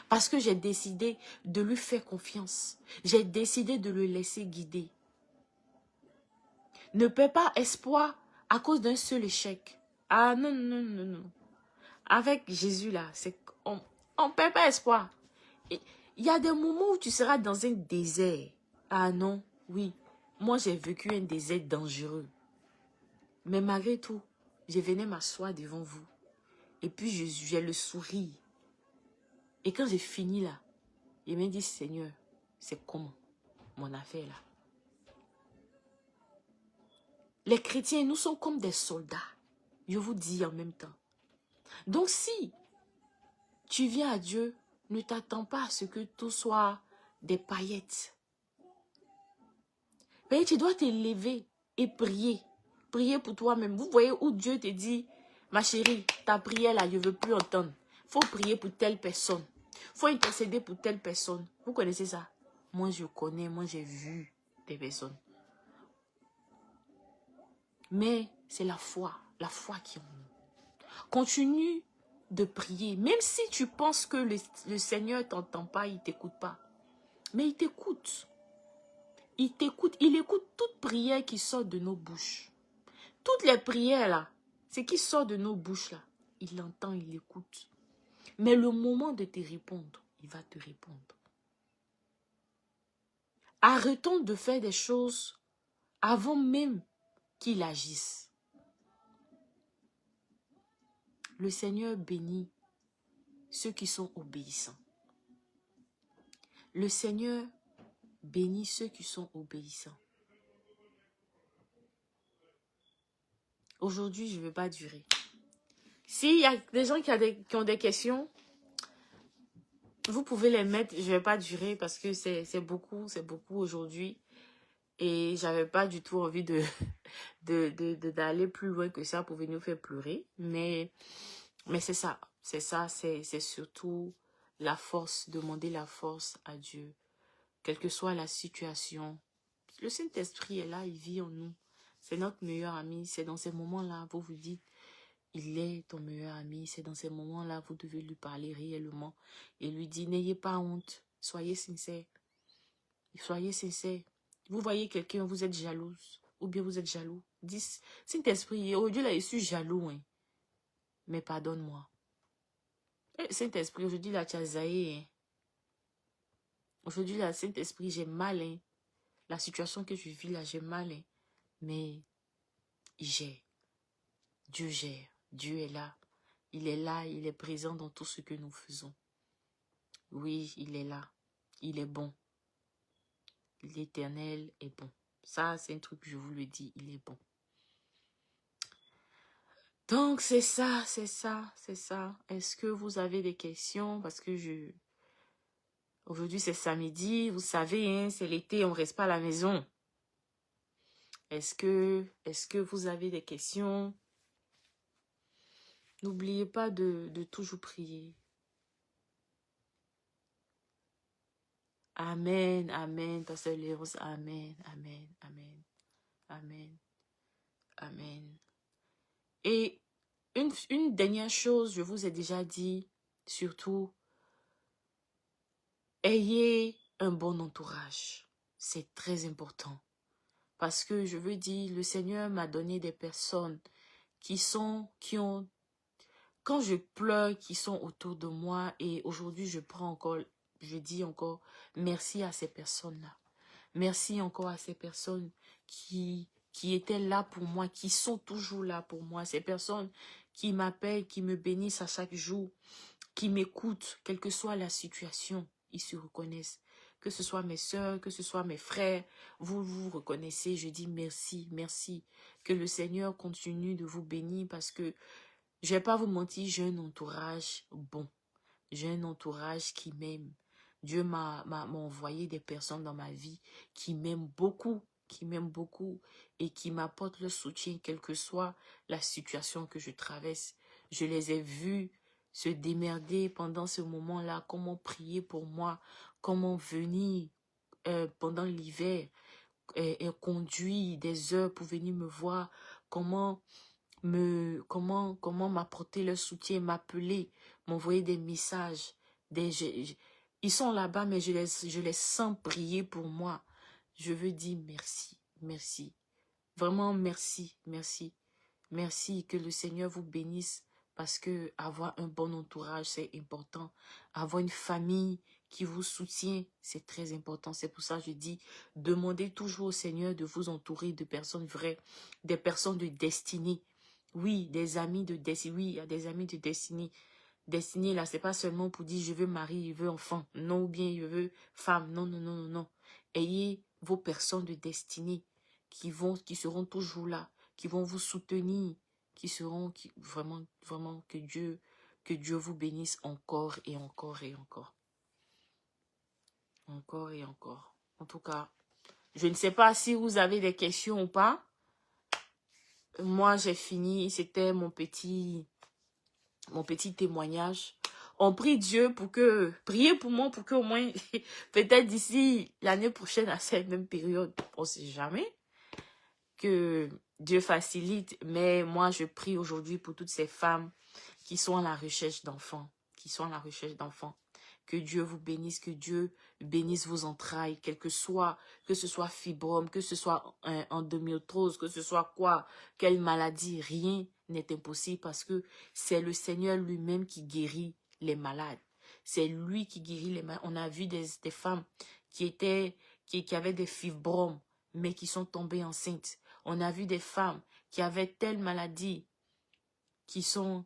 Parce que j'ai décidé de lui faire confiance. J'ai décidé de le laisser guider. Ne perds pas espoir à cause d'un seul échec. Ah non, non, non, non. Avec Jésus là, on ne perd pas espoir. Il y a des moments où tu seras dans un désert. Ah non, oui. Moi, j'ai vécu un désert dangereux. Mais malgré tout, je venais m'asseoir devant vous. Et puis, j'ai le sourire. Et quand j'ai fini là, il m'a dit, Seigneur, c'est comment mon affaire là? Les chrétiens, nous sommes comme des soldats. Je vous dis en même temps. Donc si tu viens à Dieu, ne t'attends pas à ce que tout soit des paillettes. Mais tu dois te lever et prier. Prier pour toi-même. Vous voyez où Dieu te dit, ma chérie, ta prière là, je ne veux plus entendre. Il faut prier pour telle personne. Il faut intercéder pour telle personne. Vous connaissez ça? Moi, je connais, moi, j'ai vu des personnes. Mais c'est la foi qui en nous. Continue de prier. Même si tu penses que le Seigneur ne t'entend pas, il ne t'écoute pas. Mais il t'écoute. Il t'écoute. Il écoute toute prière qui sort de nos bouches. Toutes les prières là, ce qui sort de nos bouches là, il l'entend, il l'écoute. Mais le moment de te répondre, il va te répondre. Arrêtons de faire des choses avant même qu'il agisse. Le Seigneur bénit ceux qui sont obéissants. Le Seigneur bénit ceux qui sont obéissants. Aujourd'hui, je ne vais pas durer. S'il y a des gens qui ont des questions, vous pouvez les mettre. Je ne vais pas durer parce que c'est beaucoup aujourd'hui. Et je n'avais pas du tout envie d'aller plus loin que ça pour venir nous faire pleurer. Mais c'est ça. C'est surtout la force, demander la force à Dieu. Quelle que soit la situation. Le Saint-Esprit est là, il vit en nous. C'est notre meilleur ami. C'est dans ces moments-là, vous vous dites, il est ton meilleur ami. C'est dans ces moments-là, vous devez lui parler réellement. Et lui dire, n'ayez pas honte. Soyez sincère. Soyez sincère. Vous voyez quelqu'un, vous êtes jalouse. Ou bien vous êtes jaloux. Dites, Saint-Esprit, aujourd'hui là, je suis jaloux. Hein. Mais pardonne-moi. Saint-Esprit, aujourd'hui là, tu as zaï. Hein. Aujourd'hui là, Saint-Esprit, j'ai mal. Hein. La situation que je vis là, j'ai mal. Hein. Mais il gère. Dieu gère. Dieu est là. Il est là, il est présent dans tout ce que nous faisons. Oui, il est là. Il est bon. L'Éternel est bon. Ça, c'est un truc que je vous le dis, il est bon. Donc, c'est ça. Est-ce que vous avez des questions? Parce que aujourd'hui, c'est samedi. Vous savez, hein, c'est l'été, on ne reste pas à la maison. Est-ce que vous avez des questions? N'oubliez pas de toujours prier. Amen, amen, Pasteur Léonce, amen, amen, amen, amen, amen. Et une dernière chose, je vous ai déjà dit, surtout, ayez un bon entourage. C'est très important. Parce que je veux dire, le Seigneur m'a donné des personnes qui ont, quand je pleure, qui sont autour de moi. Et aujourd'hui, je dis encore merci à ces personnes-là. Merci encore à ces personnes qui étaient là pour moi, qui sont toujours là pour moi. Ces personnes qui m'appellent, qui me bénissent à chaque jour, qui m'écoutent, quelle que soit la situation, ils se reconnaissent. Que ce soit mes soeurs, que ce soit mes frères, vous vous reconnaissez. Je dis merci, merci. Que le Seigneur continue de vous bénir parce que, je ne vais pas vous mentir, j'ai un entourage bon. J'ai un entourage qui m'aime. Dieu m'a envoyé des personnes dans ma vie qui m'aiment beaucoup et qui m'apportent le soutien, quelle que soit la situation que je traverse. Je les ai vus se démerder pendant ce moment-là, comment prier pour moi, comment venir pendant l'hiver et conduire des heures pour venir me voir, comment m'apporter le soutien, m'appeler, m'envoyer des messages. Ils sont là-bas, mais je les sens prier pour moi. Je veux dire merci, merci. Vraiment merci, merci. Merci, que le Seigneur vous bénisse parce que avoir un bon entourage, c'est important. Avoir une famille qui vous soutient, c'est très important. C'est pour ça que je dis, demandez toujours au Seigneur de vous entourer de personnes vraies, des personnes de destinée. Oui, des amis de destinée. Oui, il y a des amis de destinée. Destinée, là, c'est pas seulement pour dire je veux mari, je veux enfant. Non, ou bien je veux femme. Non, non, non, non, non. Ayez vos personnes de destinée qui seront toujours là, qui vont vous soutenir, vraiment, vraiment, que Dieu vous bénisse encore et encore et encore. Encore et encore. En tout cas, je ne sais pas si vous avez des questions ou pas. Moi, j'ai fini. C'était mon petit témoignage. On prie Dieu priez pour moi pour qu'au moins, peut-être d'ici l'année prochaine à cette même période, on ne sait jamais, que Dieu facilite. Mais moi, je prie aujourd'hui pour toutes ces femmes qui sont à la recherche d'enfants, Que Dieu vous bénisse, que Dieu bénisse vos entrailles, que ce soit fibrome, que ce soit endométriose, que ce soit quelle maladie, rien n'est impossible parce que c'est le Seigneur lui-même qui guérit les malades. C'est lui qui guérit les malades. On a vu des femmes qui avaient des fibromes, mais qui sont tombées enceintes. On a vu des femmes qui avaient telle maladie, qui sont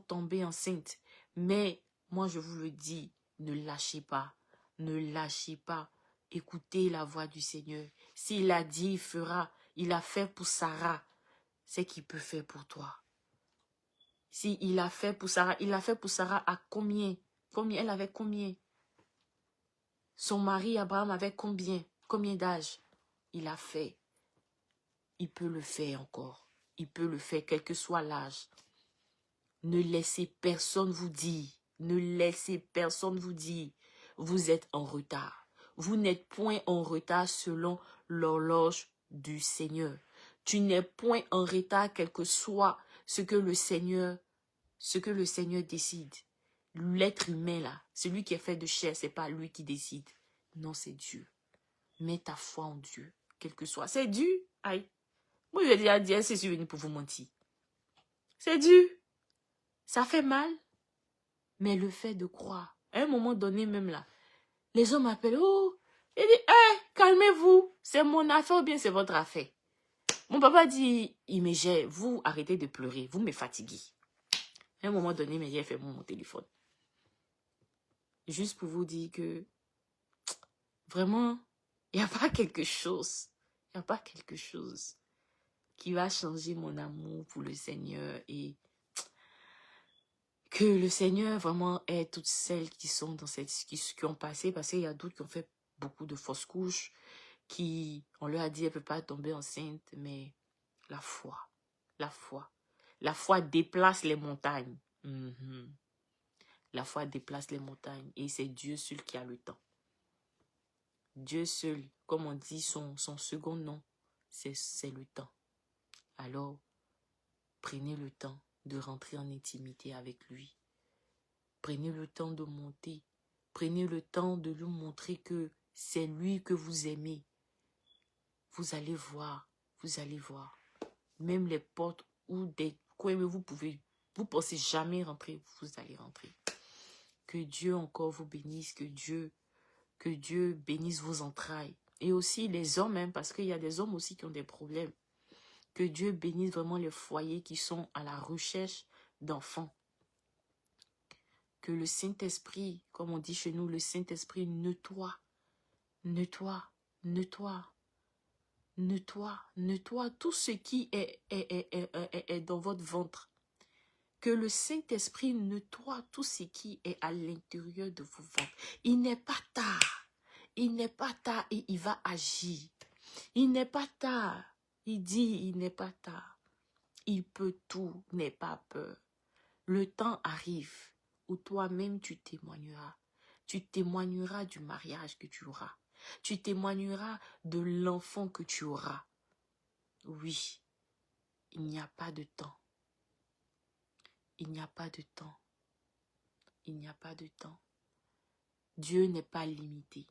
tombées enceintes. Mais moi, je vous le dis, ne lâchez pas. Ne lâchez pas. Écoutez la voix du Seigneur. S'il a dit, il fera. Il a fait pour Sarah. C'est qu'il peut faire pour toi. Si il a fait pour Sarah, à combien? Elle avait combien? Son mari Abraham avait combien? Combien d'âge? Il a fait. Il peut le faire encore. Il peut le faire, quel que soit l'âge. Ne laissez personne vous dire. Vous êtes en retard. Vous n'êtes point en retard selon l'horloge du Seigneur. Tu n'es point en retard, quel que soit ce que le Seigneur décide. L'être humain là, celui qui est fait de chair, c'est pas lui qui décide. Non, c'est Dieu. Mets ta foi en Dieu, quel que soit. C'est Dieu. Aïe. Moi, je vais déjà dire, c'est venu pour vous mentir. C'est Dieu. Ça fait mal. Mais le fait de croire, à un moment donné même là, les gens m'appellent, oh, il dit, hey, calmez-vous, c'est mon affaire ou bien c'est votre affaire. Mon papa dit, vous arrêtez de pleurer, vous me fatiguez. À un moment donné, mais j'ai fait mon téléphone. Juste pour vous dire que, vraiment, il n'y a pas quelque chose qui va changer mon amour pour le Seigneur et que le Seigneur vraiment aide toutes celles qui sont dans qui ont passé, parce qu'il y a d'autres qui ont fait beaucoup de fausses couches, on leur a dit, elle ne peut pas tomber enceinte, mais la foi déplace les montagnes. La foi déplace les montagnes et c'est Dieu seul qui a le temps. Dieu seul, comme on dit, son second nom, c'est le temps. Alors, prenez le temps de rentrer en intimité avec lui. Prenez le temps de monter. Prenez le temps de lui montrer que c'est lui que vous aimez. Vous allez voir, vous allez voir. Même les portes ou des coins où vous pensez jamais rentrer, vous allez rentrer. Que Dieu encore vous bénisse, que Dieu bénisse vos entrailles. Et aussi les hommes, hein, parce qu'il y a des hommes aussi qui ont des problèmes. Que Dieu bénisse vraiment les foyers qui sont à la recherche d'enfants. Que le Saint-Esprit, comme on dit chez nous, le Saint-Esprit nettoie tout ce qui est dans votre ventre. Que le Saint-Esprit nettoie tout ce qui est à l'intérieur de vos ventres. Il n'est pas tard. Il n'est pas tard et il va agir. Il n'est pas tard. Il dit, il n'est pas tard. Il peut tout, n'aie pas peur. Le temps arrive où toi-même tu témoigneras. Tu témoigneras du mariage que tu auras. Tu témoigneras de l'enfant que tu auras. Oui, il n'y a pas de temps. Il n'y a pas de temps. Il n'y a pas de temps. Dieu n'est pas limité.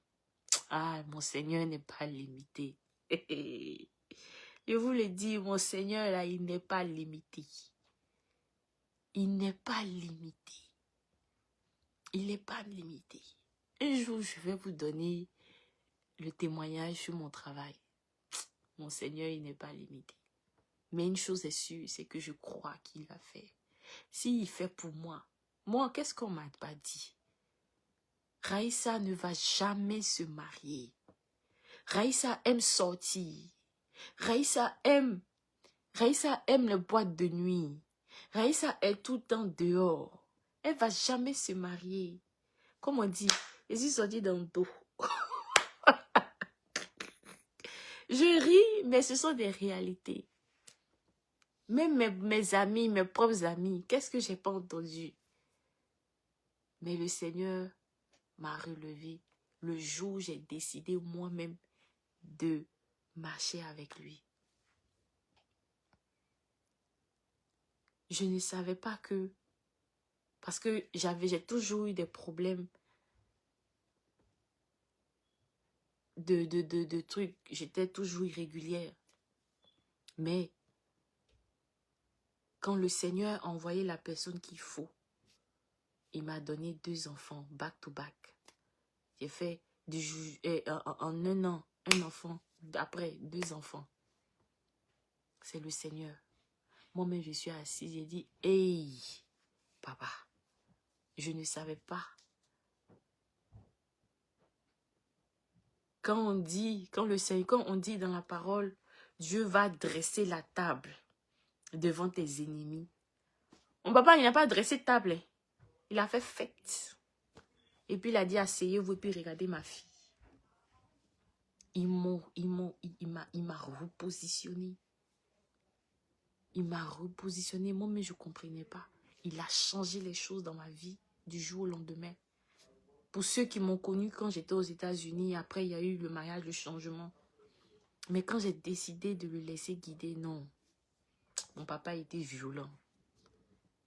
Ah, mon Seigneur n'est pas limité. Je vous le dis, mon Seigneur, là, il n'est pas limité. Il n'est pas limité. Il n'est pas limité. Un jour, je vais vous donner le témoignage sur mon travail. Mon Seigneur, il n'est pas limité. Mais une chose est sûre, c'est que je crois qu'il va faire. S'il fait pour moi, qu'est-ce qu'on m'a pas dit? Raïssa ne va jamais se marier. Raïssa aime sortir. Raïssa aime les boîtes de nuit. Raïssa est tout le temps dehors. Elle va jamais se marier. Comme on dit, je suis sortie dans le dos. Je ris, mais ce sont des réalités. Même mes amis, mes propres amis, qu'est-ce que j'ai pas entendu? Mais le Seigneur m'a relevé le jour où j'ai décidé moi-même de marcher avec lui. Je ne savais pas que... Parce que j'ai toujours eu des problèmes de trucs. J'étais toujours irrégulière. Mais quand le Seigneur a envoyé la personne qu'il faut, il m'a donné 2 enfants, back to back. J'ai fait en 1 an, 1 enfant, après 2 enfants. C'est le Seigneur. Moi-même, je suis assise, j'ai dit, hey, papa, je ne savais pas. Quand on dit dans la parole, Dieu va dresser la table devant tes ennemis. Mon papa, il n'a pas dressé table. Il a fait fête. Et puis il a dit, asseyez-vous et puis regardez ma fille. Il m'a repositionné. Il m'a repositionné. Moi, mais je ne comprenais pas. Il a changé les choses dans ma vie du jour au lendemain. Pour ceux qui m'ont connu quand j'étais aux États-Unis, après il y a eu le mariage, le changement. Mais quand j'ai décidé de le laisser guider, non. Mon papa était violent.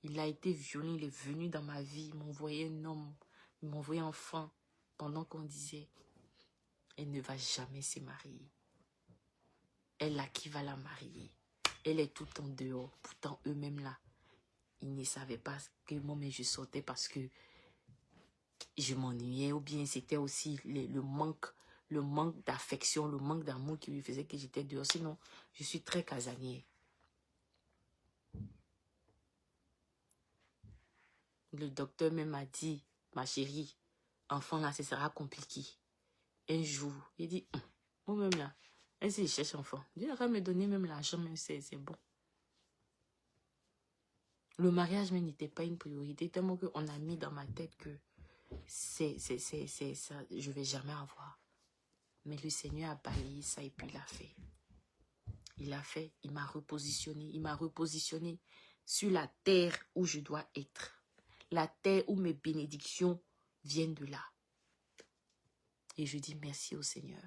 Il a été violent, il est venu dans ma vie, il m'envoyait un homme, il m'envoyait un enfant, pendant qu'on disait, elle ne va jamais se marier. Elle a qui va la marier. Elle est tout en dehors. Pourtant, eux-mêmes là, ils ne savaient pas que moi, mais je sortais parce que je m'ennuyais, ou bien c'était aussi le manque d'affection, le manque d'amour qui lui faisait que j'étais dehors. Sinon, je suis très casanière. Le docteur même m'a dit, ma chérie, enfant là, ce sera compliqué. Un jour, il dit, moi-même là, ainsi je cherche enfant. Dieu va me donner même l'argent, même c'est bon. Le mariage même n'était pas une priorité, tellement qu'on a mis dans ma tête que c'est ça, je vais jamais avoir. Mais le Seigneur a balayé ça et puis il l'a fait. Il l'a fait, il m'a repositionné sur la terre où je dois être. la terre où mes bénédictions viennent de là. Et je dis merci au Seigneur.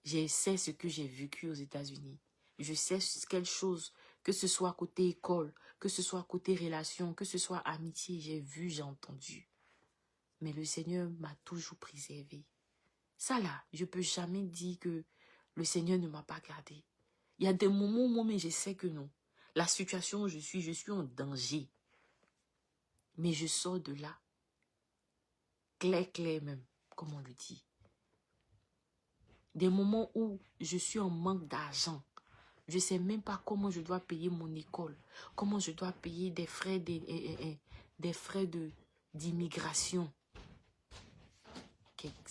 Je sais ce que j'ai vécu aux États-Unis. Je sais quelle chose, que ce soit côté école, que ce soit côté relation, que ce soit amitié, j'ai vu, j'ai entendu. Mais le Seigneur m'a toujours préservé. Ça là, je ne peux jamais dire que le Seigneur ne m'a pas gardé. Il y a des moments où moi, je sais que non. La situation où je suis en danger. Mais je sors de là. Clair même, comme on le dit. Des moments où je suis en manque d'argent. Je ne sais même pas comment je dois payer mon école. Comment je dois payer des frais d'immigration.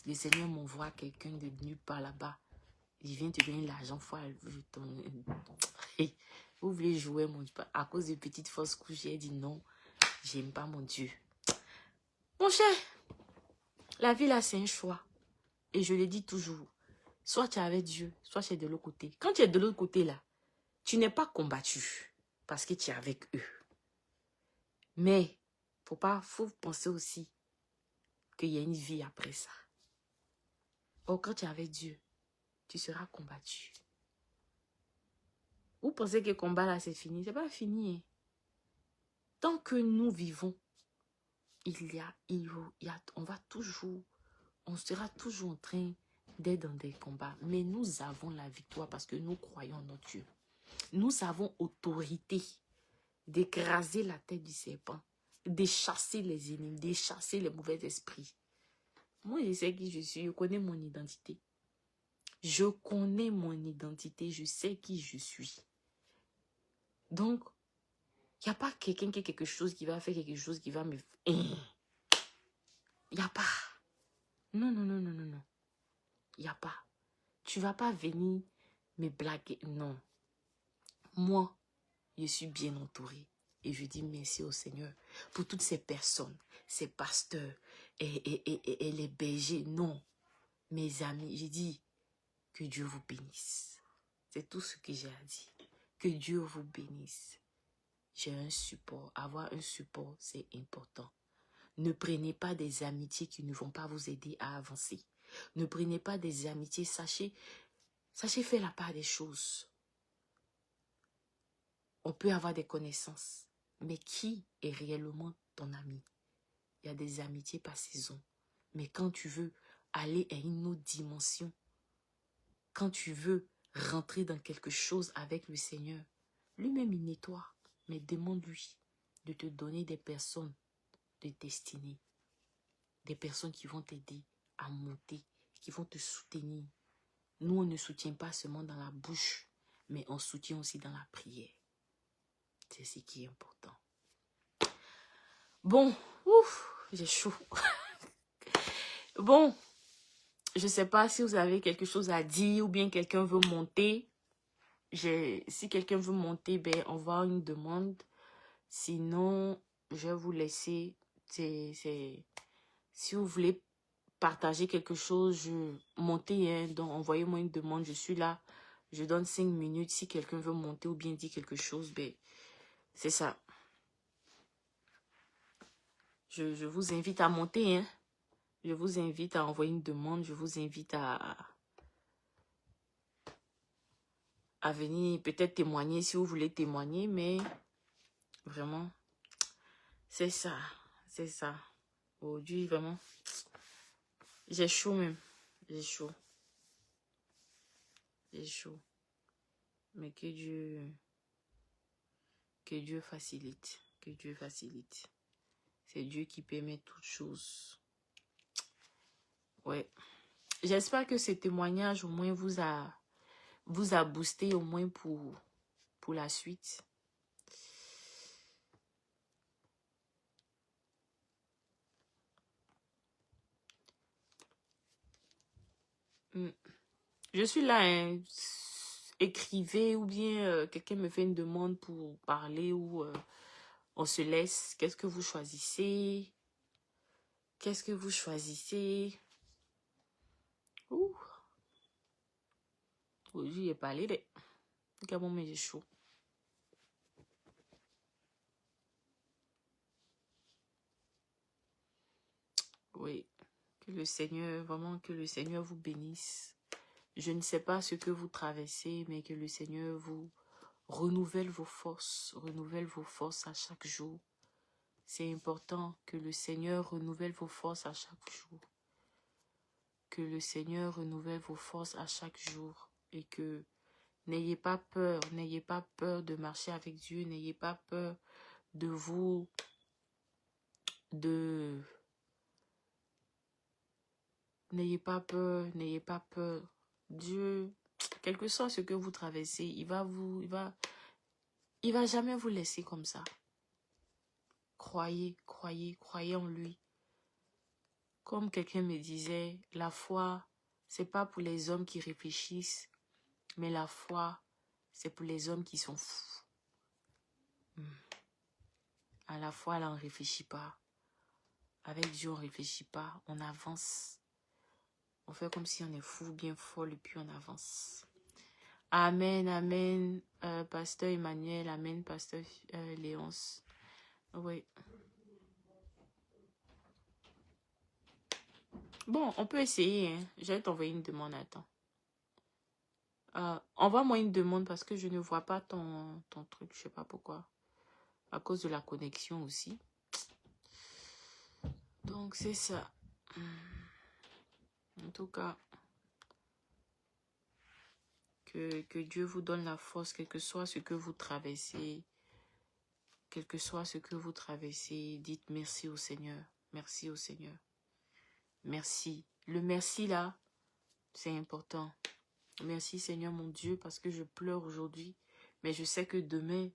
Le Seigneur m'envoie quelqu'un de nulle part là-bas. Il vient te donner l'argent. Vous voulez jouer, mon Dieu. À cause de petites fausses couches, j'ai dit non. J'aime pas mon Dieu. Mon cher, la vie là, c'est un choix. Et je le dis toujours. Soit tu es avec Dieu, soit tu es de l'autre côté. Quand tu es de l'autre côté là, tu n'es pas combattu parce que tu es avec eux. Mais, faut penser aussi qu'il y a une vie après ça. Or, quand tu es avec Dieu, tu seras combattu. Vous pensez que le combat là, c'est fini? C'est pas fini. Hein. Tant que nous vivons, on sera toujours en train d'être dans des combats. Mais nous avons la victoire parce que nous croyons en notre Dieu. Nous avons autorité d'écraser la tête du serpent, de chasser les ennemis, de chasser les mauvais esprits. Moi, je sais qui je suis, je connais mon identité. Je connais mon identité, je sais qui je suis. Donc, il n'y a pas quelqu'un qui a quelque chose qui va faire quelque chose qui va me... Il n'y a pas. Non. Il n'y a pas. Tu ne vas pas venir me blaguer. Non. Moi, je suis bien entourée. Et je dis merci au Seigneur pour toutes ces personnes, ces pasteurs et les bergers. Non, mes amis, j'ai dit que Dieu vous bénisse. C'est tout ce que j'ai à dire. Que Dieu vous bénisse. J'ai un support. Avoir un support, c'est important. Ne prenez pas des amitiés qui ne vont pas vous aider à avancer. Ne prenez pas des amitiés, sachez faire la part des choses. On peut avoir des connaissances, mais qui est réellement ton ami? Il y a des amitiés par saison. Mais quand tu veux aller à une autre dimension, quand tu veux rentrer dans quelque chose avec le Seigneur, lui-même il nettoie, mais demande-lui de te donner des personnes de destinée, des personnes qui vont t'aider à monter, qui vont te soutenir. Nous, on ne soutient pas seulement dans la bouche, mais on soutient aussi dans la prière. C'est ce qui est important. Bon, j'ai chaud. Bon, je ne sais pas si vous avez quelque chose à dire ou bien quelqu'un veut monter. Si quelqu'un veut monter, ben, envoie une demande. Sinon, je vais vous laisser. Si vous voulez partager quelque chose, montez. Hein, donc, envoyez-moi une demande. Je suis là. Je donne 5 minutes. Si quelqu'un veut monter ou bien dire quelque chose, ben, c'est ça. Je vous invite à monter. Hein. Je vous invite à envoyer une demande. Je vous invite à venir peut-être témoigner si vous voulez témoigner. Mais vraiment, c'est ça. C'est ça. Aujourd'hui, vraiment, j'ai chaud même. J'ai chaud. J'ai chaud. Mais que Dieu facilite. Que Dieu facilite. C'est Dieu qui permet toutes choses. Ouais. J'espère que ce témoignage au moins vous a boosté au moins pour la suite. Je suis là, hein. Écrivez ou bien quelqu'un me fait une demande pour parler ou on se laisse. Qu'est-ce que vous choisissez? Qu'est-ce que vous choisissez? Ouh. Aujourd'hui, j'ai parlé de... Regarde, mais j'ai chaud. Que le Seigneur, vraiment, que le Seigneur vous bénisse. Je ne sais pas ce que vous traversez, mais que le Seigneur vous renouvelle vos forces à chaque jour. C'est important que le Seigneur renouvelle vos forces à chaque jour. Que le Seigneur renouvelle vos forces à chaque jour. Et que n'ayez pas peur de marcher avec Dieu, n'ayez pas peur de vous, n'ayez pas peur. Dieu, quel que soit ce que vous traversez, il va jamais vous laisser comme ça. Croyez en lui. Comme quelqu'un me disait, la foi, c'est pas pour les hommes qui réfléchissent, mais la foi, c'est pour les hommes qui sont fous. À la foi, là, on ne réfléchit pas. Avec Dieu, on ne réfléchit pas. On avance. On fait comme si on est fou, bien folle, et puis on avance. Amen, amen, pasteur Emmanuel, amen, pasteur Léonce. Oui. Bon, on peut essayer. Hein. Je vais t'envoyer une demande, attends. Envoie-moi une demande parce que je ne vois pas ton truc, je sais pas pourquoi. À cause de la connexion aussi. Donc, c'est ça. En tout cas, que Dieu vous donne la force, quel que soit ce que vous traversez. Quel que soit ce que vous traversez, dites merci au Seigneur. Merci au Seigneur. Merci. Le merci là, c'est important. Merci Seigneur mon Dieu parce que je pleure aujourd'hui. Mais je sais que demain,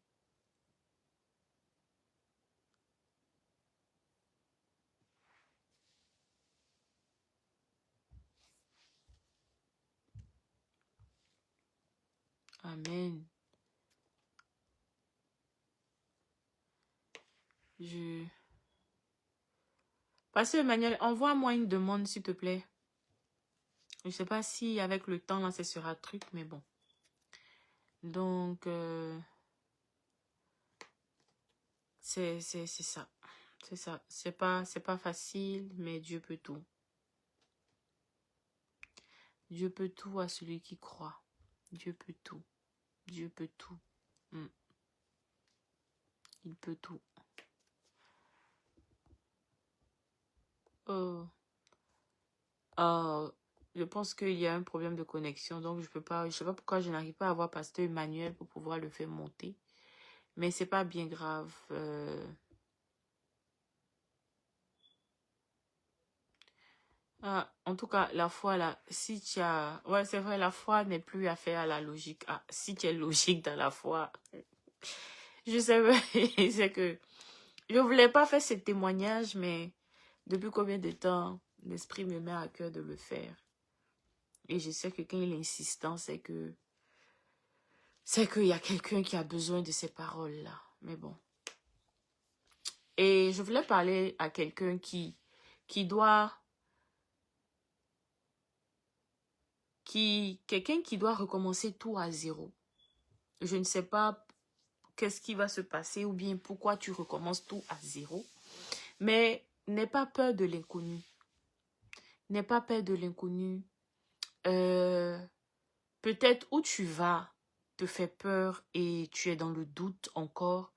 amen. Pasteur Emmanuel, envoie-moi une demande s'il te plaît. Je ne sais pas si avec le temps là, ça sera truc, mais bon. Donc, c'est ça. C'est ça. C'est pas facile, mais Dieu peut tout. Dieu peut tout à celui qui croit. Dieu peut tout. Dieu peut tout. Il peut tout. Oh. Je pense qu'il y a un problème de connexion, donc je sais pas pourquoi je n'arrive pas à avoir pasteur Emmanuel pour pouvoir le faire monter. Mais c'est pas bien grave. En tout cas, la foi là, si tu as... Ouais, c'est vrai, la foi n'est plus affaire à la logique. Si tu es logique dans la foi, je sais pas, c'est que... Je voulais pas faire ce témoignage, mais depuis combien de temps l'esprit me met à cœur de le faire. Et je sais que quand il est insistant, c'est qu'il y a quelqu'un qui a besoin de ces paroles-là. Mais bon. Et je voulais parler à quelqu'un qui doit recommencer tout à zéro. Je ne sais pas qu'est-ce qui va se passer ou bien pourquoi tu recommences tout à zéro. Mais n'aie pas peur de l'inconnu. N'aie pas peur de l'inconnu. Peut-être où tu vas te fait peur et tu es dans le doute encore,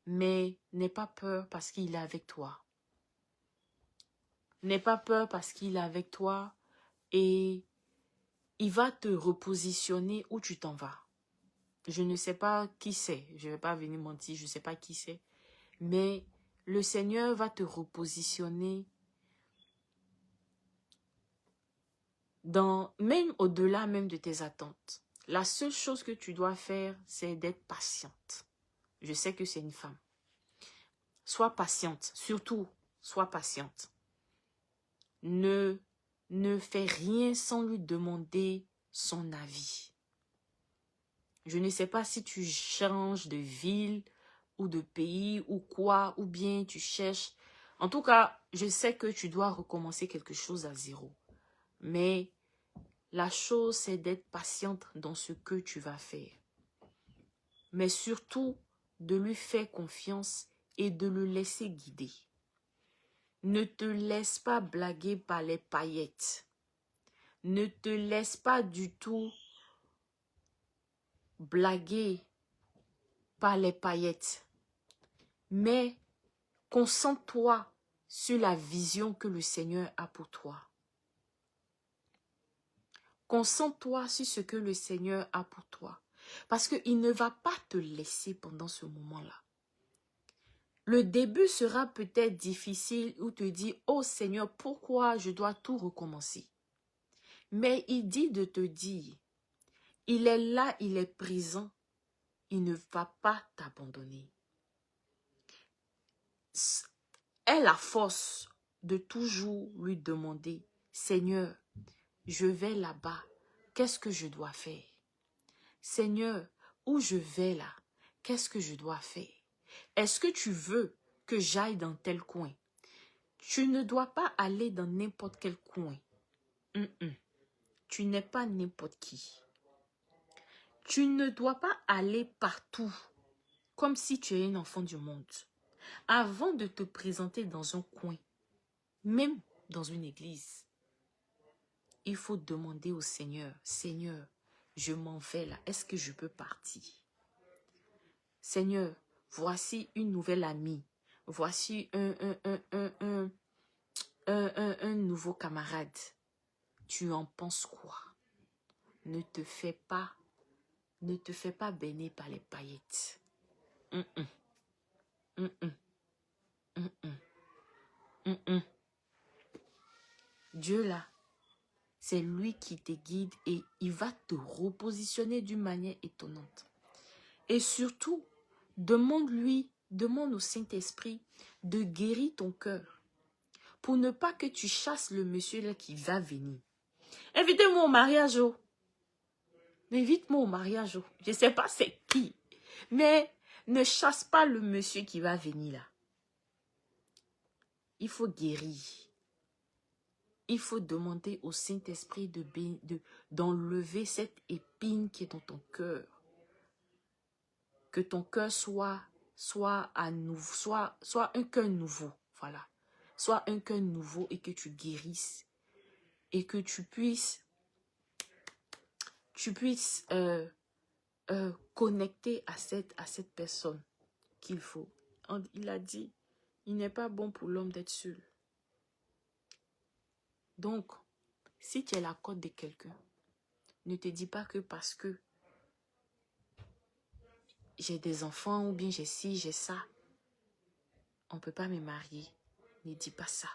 mais n'aie pas peur parce qu'il est avec toi. N'aie pas peur parce qu'il est avec toi et il va te repositionner où tu t'en vas. Je ne sais pas qui c'est, je ne vais pas venir mentir, je ne sais pas qui c'est, mais le Seigneur va te repositionner même au-delà même de tes attentes. La seule chose que tu dois faire, c'est d'être patiente. Je sais que c'est une femme. Sois patiente, surtout, sois patiente. Ne fais rien sans lui demander son avis. Je ne sais pas si tu changes de ville ou de pays ou quoi, ou bien tu cherches. En tout cas, je sais que tu dois recommencer quelque chose à zéro. Mais la chose, c'est d'être patiente dans ce que tu vas faire. Mais surtout, de lui faire confiance et de le laisser guider. Ne te laisse pas blaguer par les paillettes. Ne te laisse pas du tout blaguer par les paillettes. Mais concentre-toi sur la vision que le Seigneur a pour toi. Concentre-toi sur ce que le Seigneur a pour toi. Parce qu'il ne va pas te laisser pendant ce moment-là. Le début sera peut-être difficile où tu te dis, oh Seigneur, pourquoi je dois tout recommencer? Mais il dit de te dire, il est là, il est présent, il ne va pas t'abandonner. Aie la force de toujours lui demander, Seigneur, je vais là-bas, qu'est-ce que je dois faire? Seigneur, où je vais là, qu'est-ce que je dois faire? Est-ce que tu veux que j'aille dans tel coin? Tu ne dois pas aller dans n'importe quel coin. Tu n'es pas n'importe qui. Tu ne dois pas aller partout comme si tu es un enfant du monde. Avant de te présenter dans un coin, même dans une église, il faut demander au Seigneur, Seigneur, je m'en vais là, est-ce que je peux partir? Seigneur, voici une nouvelle amie, voici un nouveau camarade. Tu en penses quoi? Ne te fais pas baigner par les paillettes. Dieu là, c'est lui qui te guide et il va te repositionner d'une manière étonnante. Et surtout, demande au Saint-Esprit de guérir ton cœur pour ne pas que tu chasses le monsieur là qui va venir. Invitez-moi au mariage. Invite-moi au mariage. Je ne sais pas c'est qui, mais ne chasse pas le monsieur qui va venir là. Il faut guérir. Il faut demander au Saint-Esprit d'enlever cette épine qui est dans ton cœur. Que ton cœur soit à nouveau, soit un cœur nouveau. Voilà. Soit un cœur nouveau et que tu guérisses. Et que tu puisses connecter à cette personne qu'il faut. Il a dit, il n'est pas bon pour l'homme d'être seul. Donc, si tu es la côte de quelqu'un, ne te dis pas que parce que j'ai des enfants ou bien j'ai ci, j'ai ça, on ne peut pas me marier. Ne dis pas ça.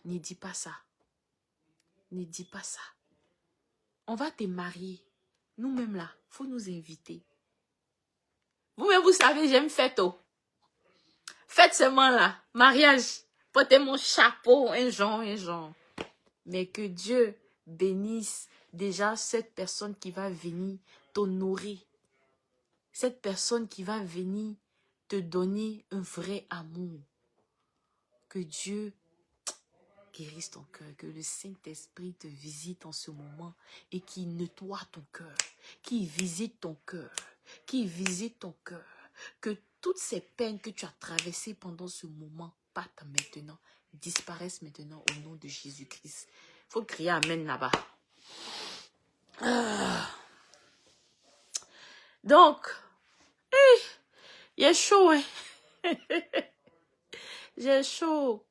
Ne dis pas ça. Ne dis pas ça. On va te marier. Nous-mêmes là, il faut nous inviter. Vous-même, vous savez, j'aime fête. Fête seulement là, mariage. Portez mon chapeau, un genre. Mais que Dieu bénisse déjà cette personne qui va venir t'honorer. Cette personne qui va venir te donner un vrai amour. Que Dieu guérisse ton cœur, que le Saint-Esprit te visite en ce moment et qu'il nettoie ton cœur, qu'il visite ton cœur, que toutes ces peines que tu as traversées pendant ce moment partent maintenant, disparaissent maintenant au nom de Jésus-Christ. Il faut crier Amen là-bas. Donc, il est chaud, hein? J'ai chaud.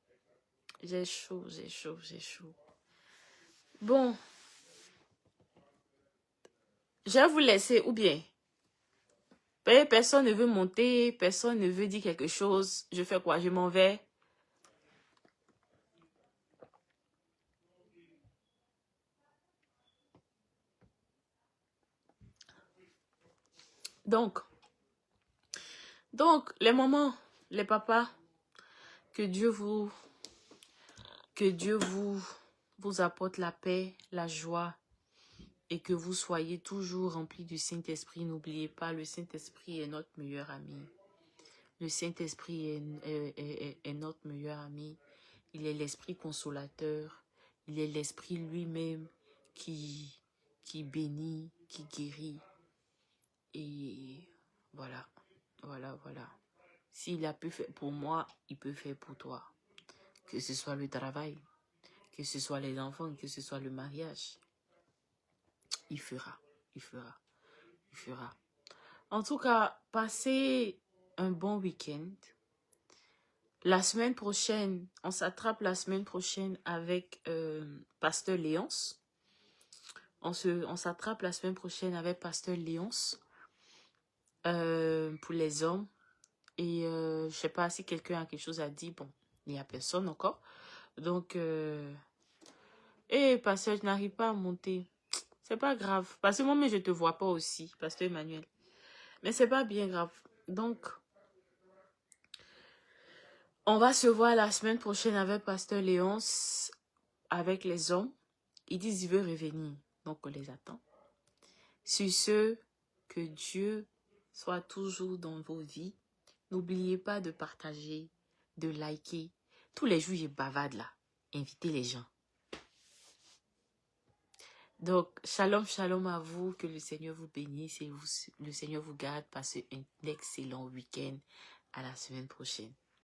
Bon, je vais vous laisser, ou bien, personne ne veut monter, personne ne veut dire quelque chose. Je fais quoi? Je m'en vais. Donc, les mamans, les papas, que Dieu vous apporte la paix, la joie et que vous soyez toujours remplis du Saint-Esprit. N'oubliez pas, le Saint-Esprit est notre meilleur ami. Le Saint-Esprit est notre meilleur ami. Il est l'Esprit consolateur. Il est l'Esprit lui-même qui bénit, qui guérit. Et voilà. S'il a pu faire pour moi, il peut faire pour toi. que ce soit le travail, que ce soit les enfants, que ce soit le mariage. Il fera, il fera, il fera. En tout cas, passez un bon week-end. La semaine prochaine, on s'attrape la semaine prochaine avec Pasteur Léonce. On s'attrape la semaine prochaine avec Pasteur Léonce pour les hommes. Et je ne sais pas si quelqu'un a quelque chose à dire. Bon, il n'y a personne encore. Donc, Pasteur, je n'arrive pas à monter. C'est pas grave. Parce que moi-même, je ne te vois pas aussi, Pasteur Emmanuel. Mais c'est pas bien grave. Donc, on va se voir la semaine prochaine avec Pasteur Léonce, avec les hommes. Ils disent qu'ils veulent revenir. Donc, on les attend. Sur ce, que Dieu soit toujours dans vos vies. N'oubliez pas de partager, de liker. Tous les jours, je bavarde là. Invitez les gens. Donc, shalom, shalom à vous. Que le Seigneur vous bénisse et le Seigneur vous garde. Passez un excellent week-end. À la semaine prochaine.